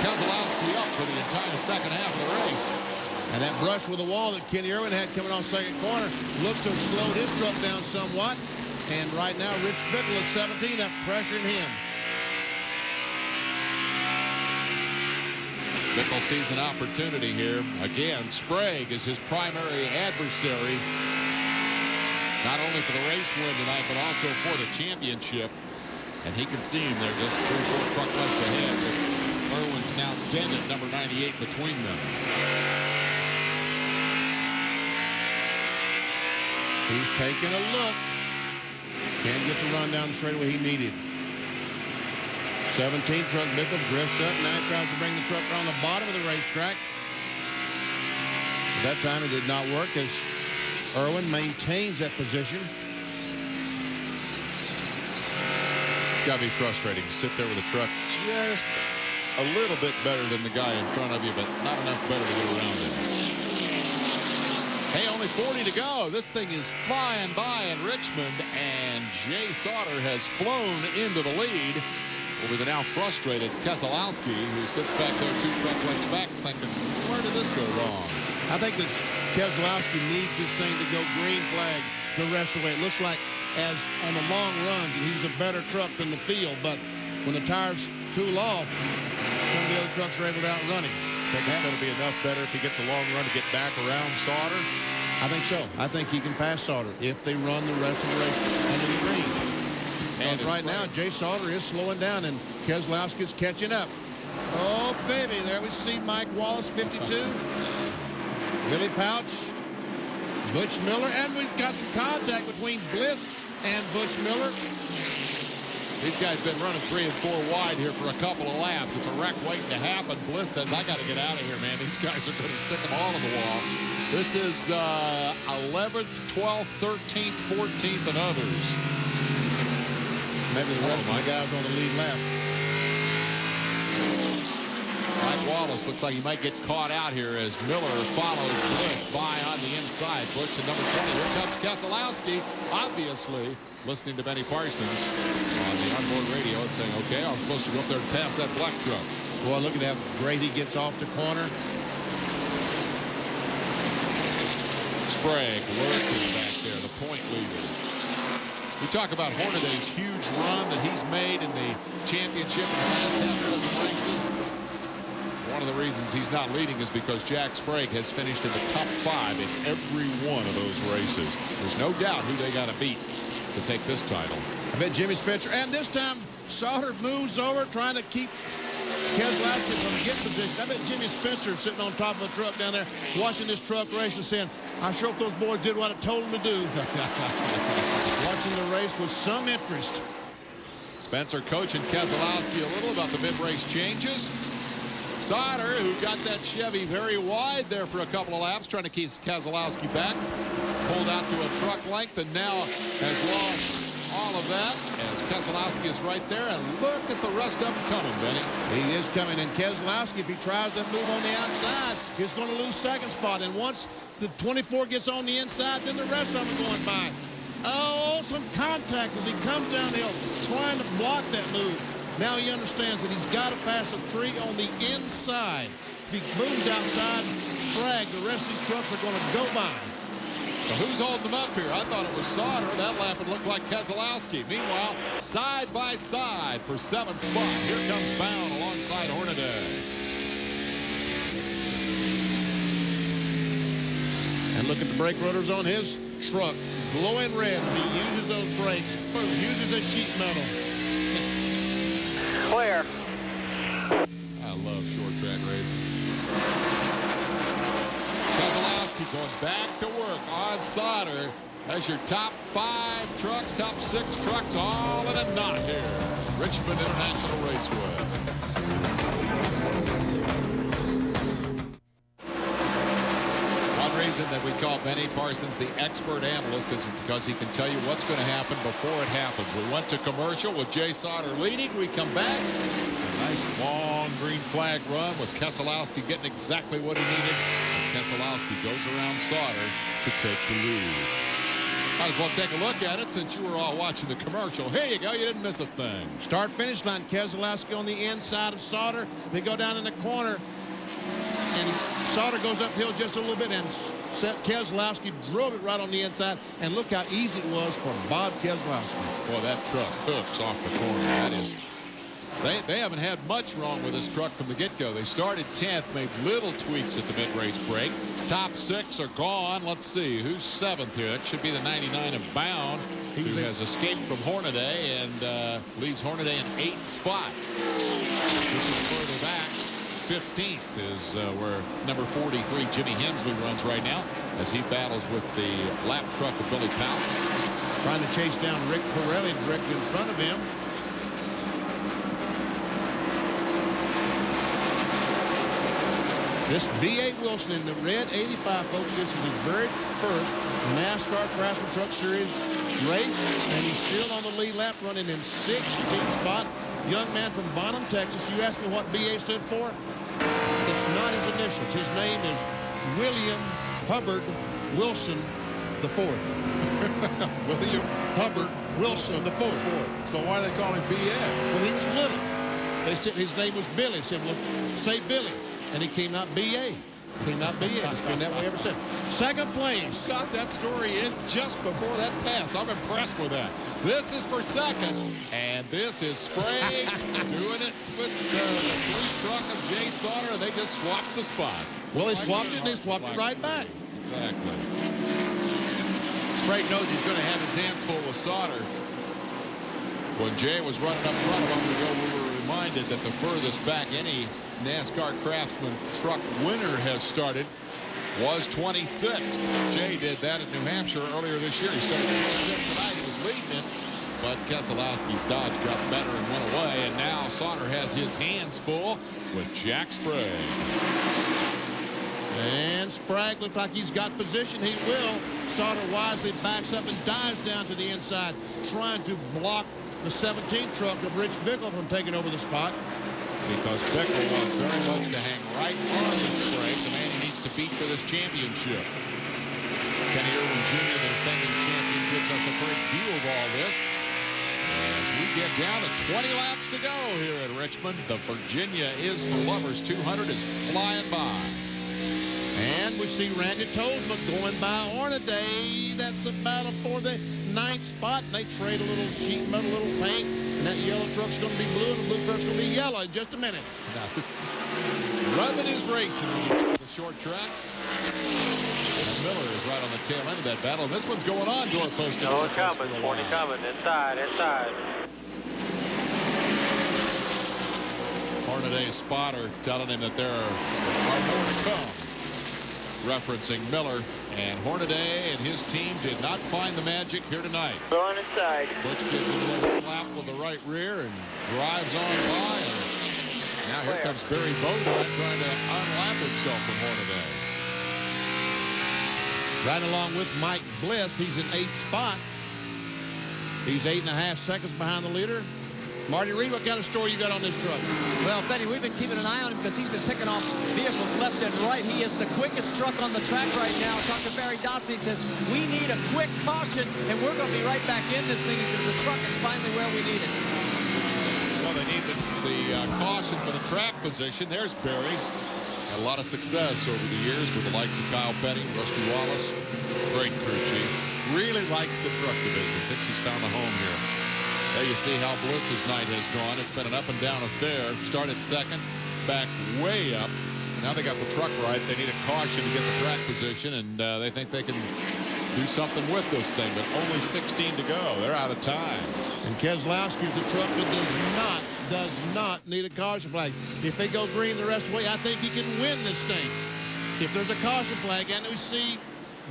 Keselowski up for the entire second half of the race. And that brush with the wall that Kenny Irwin had coming off second corner looks to have slowed his truck down somewhat. And right now, Rich Bickle is 17 up, pressuring him. Bickle sees an opportunity here. Again, Sprague is his primary adversary, not only for the race win tonight, but also for the championship. And he can see him there just 3-4 truck lengths ahead. But Irwin's now dented number 98 between them. He's taking a look. Can't get the run down the straightaway he needed. 17 truck Bickle drifts up. Now he tries to bring the truck around the bottom of the racetrack. At that time, it did not work as Irwin maintains that position. It's got to be frustrating to sit there with a truck just a little bit better than the guy in front of you, but not enough better to get around him. Hey, only 40 to go. This thing is flying by in Richmond, and Jay Sauter has flown into the lead over the now frustrated Keselowski, who sits back there 2 truck lengths back thinking, where did this go wrong? I think that Keselowski needs this thing to go green flag the rest of the way. It looks like as on the long runs, and he's a better truck than the field, but when the tires cool off, some of the other trucks are able to outrun him. Think it's going to be enough better if he gets a long run to get back around Sauter? I think so. I think he can pass Sauter if they run the rest of the race under the green. And right now, Jay Sauter is slowing down, and Keselowski's catching up. Oh, baby, there we see Mike Wallace, 52. Billy Pouch, Butch Miller, and we've got some contact between Bliss and Butch Miller. These guys been running 3 and 4 wide here for a couple of laps. It's a wreck waiting to happen. Bliss says, I got to get out of here, man. These guys are going to stick them all on the wall. This is 11th, 12th, 13th, 14th, and others. Maybe the rest of the guys on the lead lap. Mike Wallace looks like he might get caught out here as Miller follows Bliss by on the inside. Butch at number 20. Here comes Keselowski, obviously listening to Benny Parsons on the onboard radio and saying, okay, I'm supposed to go up there and pass that black truck. Boy, look at how great he gets off the corner. Sprague lurking back there, the point leader. We talk about Hornaday's huge run that he's made in the championship in the last half dozen races. One of the reasons he's not leading is because Jack Sprague has finished in the top 5 in every one of those races. There's no doubt who they got to beat to take this title. I bet Jimmy Spencer, and this time Sauter moves over trying to keep Keselowski from getting position. I bet Jimmy Spencer sitting on top of a truck down there watching this truck race and saying, I sure hope those boys did what I told them to do. Watching the race with some interest. Spencer coaching Keselowski a little about the mid-race changes. Sauter, who got that Chevy very wide there for a couple of laps, trying to keep Keselowski back, pulled out to a truck length and now has lost all of that as Keselowski is right there. And look at the rest of them coming, Benny. He is coming, and Keselowski, if he tries to move on the outside, he's going to lose second spot. And once the 24 gets on the inside, then the rest of them are going by. Oh, some contact as he comes down the hill, trying to block that move. Now he understands that he's got to pass a tree on the inside. If he moves outside, Sprague, the rest of these trucks are going to go by. So who's holding them up here? I thought it was Sauter. That lap would look like Keselowski. Meanwhile, side by side for 7th spot. Here comes Bound alongside Hornaday. And look at the brake rotors on his truck. Glowing red as he uses those brakes. Uses his sheet metal. Clear. I love short track racing. Keselowski going back to work on Sauter as your top 5 trucks, top 6 trucks, all in a knot here. Richmond International Raceway. One reason that we call Benny Parsons the expert analyst is because he can tell you what's going to happen before it happens. We went to commercial with Jay Sauter leading. We come back. A nice long green flag run with Keselowski getting exactly what he needed. And Keselowski goes around Sauter to take the lead. Might as well take a look at it since you were all watching the commercial. Here you go. You didn't miss a thing. Start-finish line. Keselowski on the inside of Sauter. They go down in the corner. And Sauter goes uphill just a little bit, and Keselowski drove it right on the inside. And look how easy it was for Bob Keselowski. Well, that truck hooks off the corner. That is... They haven't had much wrong with this truck from the get-go. They started 10th, made little tweaks at the mid-race break. Top 6 are gone. Let's see, who's 7th here? That should be the 99 of Bound, who has escaped from Hornaday and leaves Hornaday in 8th spot. This is further back. 15th is where number 43, Jimmy Hensley, runs right now as he battles with the lap truck of Billy Powell. Trying to chase down Rick Pirelli directly in front of him. This B.A. Wilson in the red 85, folks. This is his very first NASCAR Craftsman Truck Series race, and he's still on the lead lap, running in 16th spot. Young man from Bonham, Texas. You asked me what B.A. stood for? It's not his initials. His name is William Hubbard Wilson IV. William Hubbard Wilson IV. So why do they call him B.A.? When he was little, they said his name was Billy. They said, well, say Billy. And he came out B.A. Came out B.A. It's been that way ever since. Second place. Got that story in just before that pass. I'm impressed with that. This is for second, and this is Sprague doing it with the blue truck of Jay Sauter. They just swapped the spots. Well, they swapped it, and they swapped it right back. Exactly. Sprague knows he's going to have his hands full with Sauter. When Jay was running up front a moment ago, we were reminded that the furthest back any NASCAR Craftsman truck winner has started was 26th. Jay did that at New Hampshire earlier this year. He started 25th tonight. He was leading it, but Keselowski's Dodge got better and went away, and now Sauter has his hands full with Jack Sprague. And Sprague looks like he's got position. He will. Sauter wisely backs up and dives down to the inside, trying to block the 17 truck of Rich Bickle from taking over the spot. Because Bickle wants very much to hang right on the Sprague, the man he needs to beat for this championship. Kenny Irwin Jr., the defending champion, gives us a great view of all this. As we get down to 20 laps to go here at Richmond, the Virginia is for Lovers 200 is flying by. And we see Randy Tosma going by Hornaday. That's the battle for the 9th spot. And they trade a little sheet metal, a little paint. And that yellow truck's going to be blue, and the blue truck's going to be yellow in just a minute. Rubbing is racing on the short tracks. And Miller is right on the tail end of that battle. And this one's going on doorpost. No, it's coming. 20 coming. Inside. Hornaday's spotter telling him that there are more to come. Referencing Miller, and Hornaday and his team did not find the magic here tonight. Going inside. Butch gives him a little slap with the right rear and drives on by. And now here comes Barry Bodine trying to unlap himself from Hornaday. Right along with Mike Bliss, he's in 8th spot. He's 8.5 seconds behind the leader. Marty Reed, what kind of story you got on this truck? Well, Benny, we've been keeping an eye on him because he's been picking off vehicles left and right. He is the quickest truck on the track right now. I talked to Barry Dotson. He says, we need a quick caution, and we're going to be right back in this thing. He says, the truck is finally where we need it. Well, they need the caution for the track position. There's Barry. Had a lot of success over the years with the likes of Kyle Petty, Rusty Wallace. Great crew chief. Really likes the truck division. Thinks he's found a home here. There you see how Bliss's night has gone. It's been an up-and-down affair. Started second, back way up. Now they got the truck right. They need a caution to get the track position, and they think they can do something with this thing, but only 16 to go. They're out of time. And Keselowski's the truck that does not need a caution flag. If they go green the rest of the way, I think he can win this thing. If there's a caution flag, and we see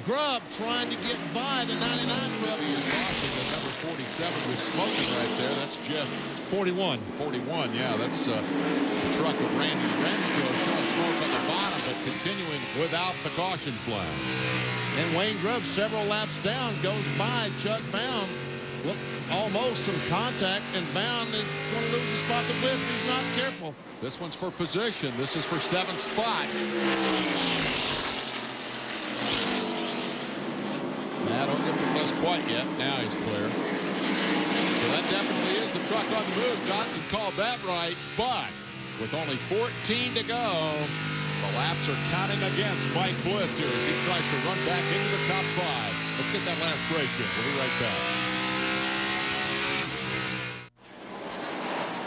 Grubb trying to get by the 99 truck. The number 47 was smoking right there. That's Jeff. 41. 41, yeah. That's the truck of Randy Renfield showing smoke on the bottom, but continuing without the caution flag. And Wayne Grubb, several laps down, goes by Chuck Bound. Look, almost some contact, and Bound is going to lose the spot to Bliss, but he's not careful. This one's for position. This is for 7th spot. Now, don't give it to Bliss quite yet. Now he's clear. So that definitely is the truck on the move. Dotson called that right, but with only 14 to go, The laps are counting against Mike Bliss here as he tries to run back into the top 5. Let's get that last break in. We'll be right back.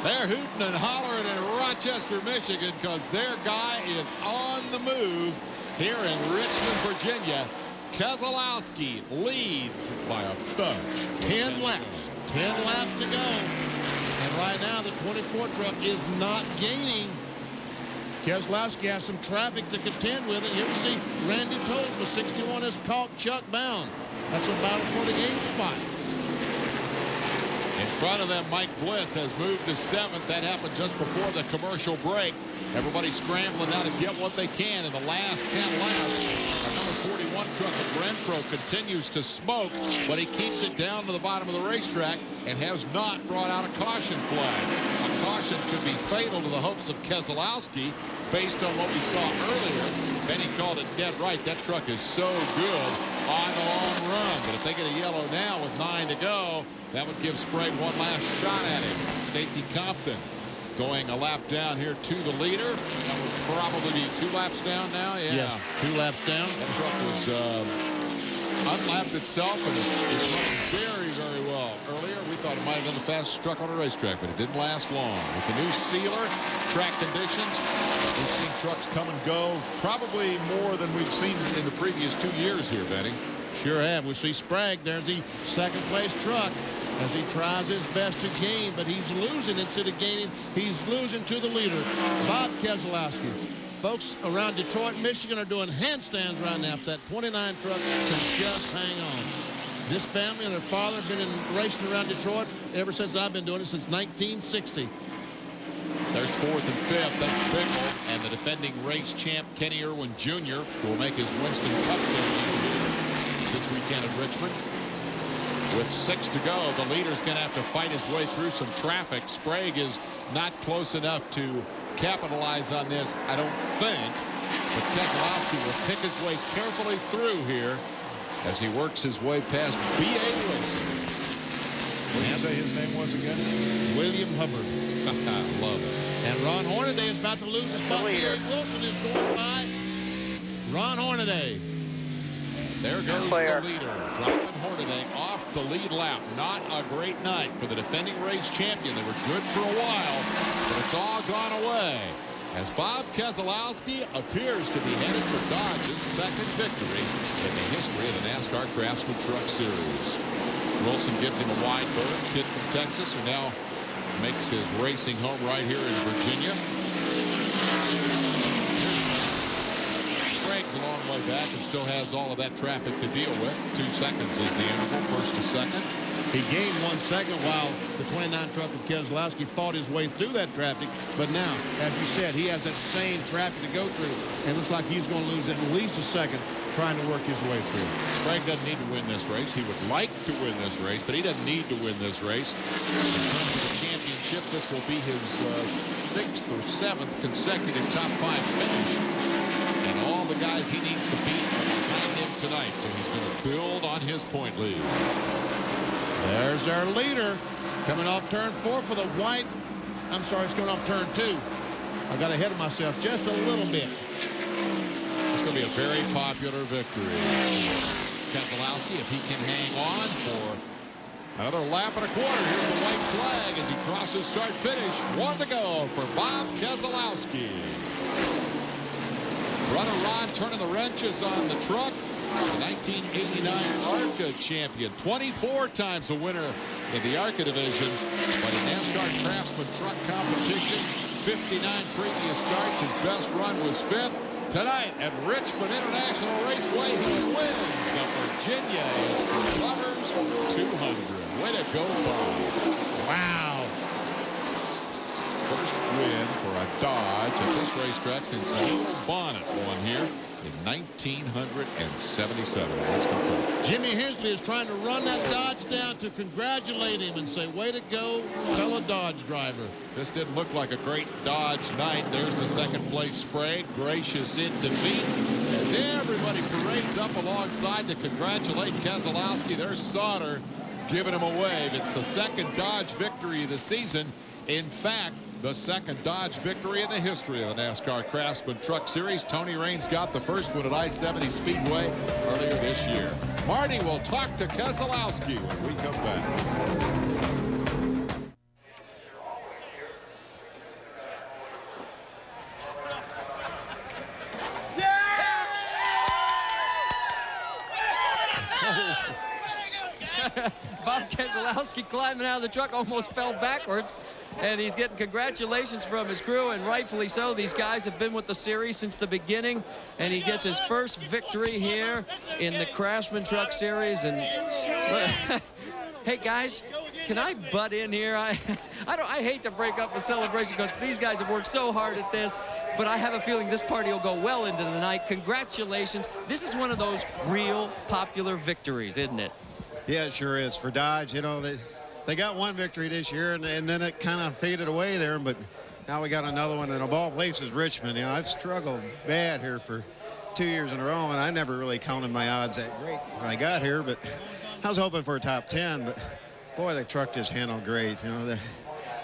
They're hooting and hollering in Rochester, Michigan, because their guy is on the move here in Richmond, Virginia. Keselowski leads by a bunch. 10 laps. 10 laps to go. And right now, the 24 truck is not gaining. Keselowski has some traffic to contend with. And here we see Randy Tolsma, 61, has caught Chuck Bound. That's a battle for the game spot. In front of them, Mike Bliss has moved to 7th. That happened just before the commercial break. Everybody scrambling now to get what they can in the last 10 laps. Our number 41 truck of Renfro continues to smoke, but he keeps it down to the bottom of the racetrack and has not brought out a caution flag. A caution could be fatal to the hopes of Keselowski based on what we saw earlier. Benny called it dead right. That truck is so good on the long run. But if they get a yellow now with 9 to go, that would give Sprague one last shot at him. Stacy Compton going a lap down here to the leader. That would probably be 2 laps down now. Yeah. Yes, 2 laps down. That truck was unlapped itself and it's running very, very well. Earlier, we thought it might have been the fastest truck on the racetrack, but it didn't last long. With the new sealer, track conditions, we've seen trucks come and go probably more than we've seen in the previous 2 years here, Benny. Sure have. We see Sprague. There's the second-place truck as he tries his best to gain, but he's losing instead of gaining. He's losing to the leader, Bob Keselowski. Folks around Detroit, Michigan are doing handstands right now if that 29 truck can just hang on. This family and their father have been racing around Detroit ever since I've been doing it, since 1960. There's 4th and 5th. That's Bickle. And the defending race champ, Kenny Irwin Jr., will make his Winston Cup debut here this weekend in Richmond. With 6 to go, the leader's going to have to fight his way through some traffic. Sprague is not close enough to capitalize on this, I don't think. But Keselowski will pick his way carefully through here as he works his way past B.A. Wilson. What did you say his name was again? William Hubbard. Love it. And Ron Hornaday is about to lose his spot. B.A. Wilson is going by Ron Hornaday. There goes the leader, dropping Hornaday off the lead lap. Not a great night for the defending race champion. They were good for a while, but it's all gone away as Bob Keselowski appears to be headed for Dodge's second victory in the history of the NASCAR Craftsman Truck Series. Wilson gives him a wide berth. Kid from Texas who now makes his racing home right here in Virginia. Sprague's a long way back and still has all of that traffic to deal with. 2 seconds is the interval, first to second. He gained 1 second while the 29 truck of Keselowski fought his way through that traffic. But now, as you said, he has that same traffic to go through. And it looks like he's going to lose at least a second trying to work his way through. Sprague doesn't need to win this race. He would like to win this race, but he doesn't need to win this race. In terms of the championship, this will be his 6th or 7th consecutive top 5 finish. And all the guys he needs to beat are behind him tonight. So he's going to build on his point lead. There's our leader coming off turn 4 for the white. I'm sorry, it's coming off turn 2. I got ahead of myself just a little bit. It's going to be a very popular victory. Keselowski, if he can hang on for another lap and a quarter. Here's the white flag as he crosses start-finish. 1 to go for Bob Keselowski. Brother Ron turning the wrenches on the truck. The 1989 ARCA champion, 24 times a winner in the ARCA division, but in NASCAR Craftsman Truck Competition, 59 previous starts. His best run was 5th. Tonight at Richmond International Raceway, he wins the Virginia Lovers 200. Way to go, Bob. Wow. First win for a Dodge at this racetrack since Neil Bonnet won here in 1977. Let's go. Jimmy Hensley is trying to run that Dodge down to congratulate him and say, way to go, fellow Dodge driver. This didn't look like a great Dodge night. There's the second place Sprague, gracious in defeat. As everybody parades up alongside to congratulate Keselowski, there's Sauter giving him a wave. It's the second Dodge victory of the season. In fact, the second Dodge victory in the history of the NASCAR Craftsman Truck Series. Tony Raines got the first one at I-70 Speedway earlier this year. Marty will talk to Keselowski when we come back. Bob Keselowski climbing out of the truck, almost fell backwards, and he's getting congratulations from his crew, and rightfully so. These guys have been with the series since the beginning, and he gets his first victory here in the Craftsman Truck Series. And hey guys, can I butt in here? I hate to break up a celebration because these guys have worked so hard at this, but I have a feeling this party will go well into the night. Congratulations. This is one of those real popular victories, isn't it? Yeah, it sure is for Dodge. You know, they got one victory this year, and then it kind of faded away there, but now we got another one, and of all places, Richmond. You know, I've struggled bad here for 2 years in a row, and I never really counted my odds that great when I got here, but I was hoping for a top 10, but boy, the truck just handled great. You know, the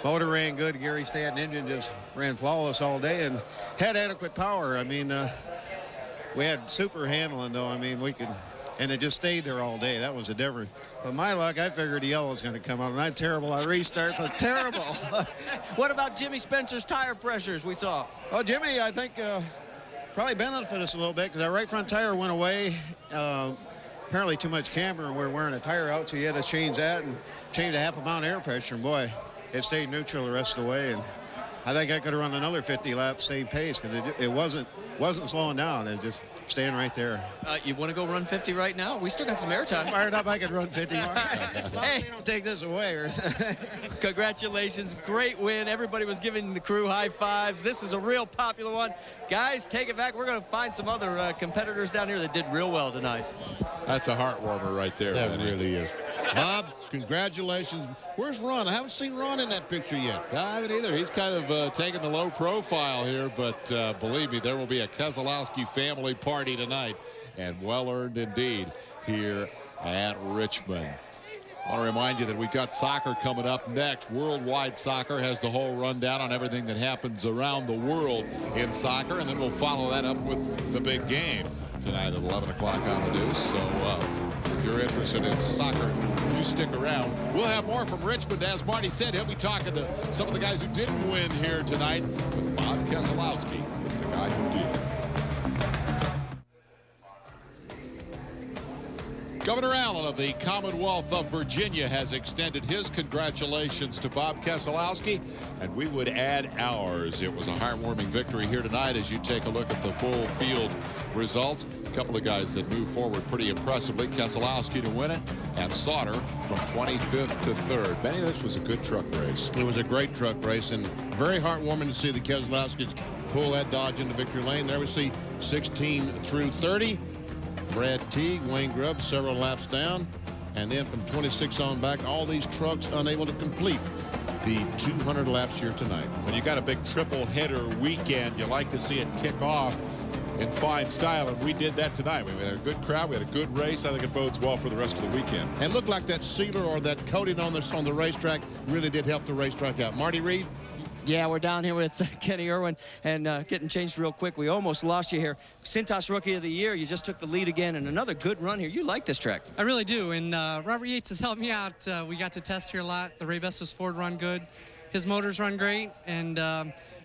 motor ran good. Gary Stanton engine just ran flawless all day and had adequate power. I mean, we had super handling, though. I mean, we could... And it just stayed there all day. That was a difference. But my luck, I figured the yellow was going to come out. And I'm terrible on restarts. Terrible. What about Jimmy Spencer's tire pressures we saw? Well, Jimmy, I think, probably benefited us a little bit because our right front tire went away. Apparently too much camber, and we're wearing a tire out, so you had to change that and change a half a pound air pressure. And boy, it stayed neutral the rest of the way. And I think I could have run another 50 laps, same pace, because it wasn't slowing down. It just staying right there. You want to go run 50 right now? We still got some air time. Fired up, I could run 50 more. Hey, don't take this away. Congratulations, great win. Everybody was giving the crew high fives. This is a real popular one. Guys, take it back. We're going to find some other competitors down here that did real well tonight. That's a heart warmer right there. That really is. Bob, congratulations. Where's Ron? I haven't seen Ron in that picture yet. I haven't either. He's kind of taking the low profile here, but believe me, there will be a Keselowski family party tonight, and well-earned indeed here at Richmond. I want to remind you that we've got soccer coming up next. Worldwide Soccer has the whole rundown on everything that happens around the world in soccer, and then we'll follow that up with the big game tonight at 11 o'clock on the Deuce. So if you're interested in soccer, you stick around. We'll have more from Richmond. As Marty said, he'll be talking to some of the guys who didn't win here tonight, but Bob Keselowski is the guy who did. Governor Allen of the Commonwealth of Virginia has extended his congratulations to Bob Keselowski, and we would add ours. It was a heartwarming victory here tonight as you take a look at the full field results. A couple of guys that moved forward pretty impressively. Keselowski to win it, and Sauter from 25th to 3rd. Benny, this was a good truck race. It was a great truck race, and very heartwarming to see the Keselowskis pull that Dodge into victory lane. There we see 16 through 30. Brad Teague, Wayne Grubb, several laps down. And then from 26 on back, all these trucks unable to complete the 200 laps here tonight. When you got a big triple header weekend, you like to see it kick off in fine style, and we did that tonight. We had a good crowd, we had a good race. I think it bodes well for the rest of the weekend. And looked like that sealer or that coating on the racetrack really did help the racetrack out. Marty Reed? Yeah, we're down here with Kenny Irwin and getting changed real quick. We almost lost you here. Cintas Rookie of the Year, you just took the lead again, and another good run here. You like this track. I really do, and Robert Yates has helped me out. We got to test here a lot. The Ray Vestas Ford run good. His motors run great, and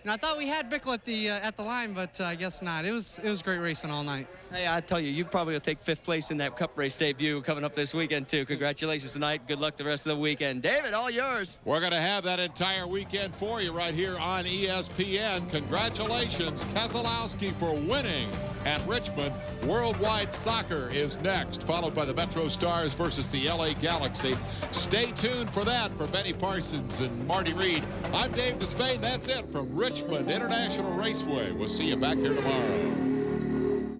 I thought we had Bickle at the line, but I guess not. It was great racing all night. Hey, I tell you, you probably will take 5th place in that Cup race debut coming up this weekend, too. Congratulations tonight. Good luck the rest of the weekend. David, all yours. We're going to have that entire weekend for you right here on ESPN. Congratulations, Keselowski, for winning at Richmond. Worldwide Soccer is next, followed by the Metro Stars versus the LA Galaxy. Stay tuned for that. For Benny Parsons and Marty Reed, I'm Dave Despain. That's it from Richmond International Raceway. We'll see you back here tomorrow.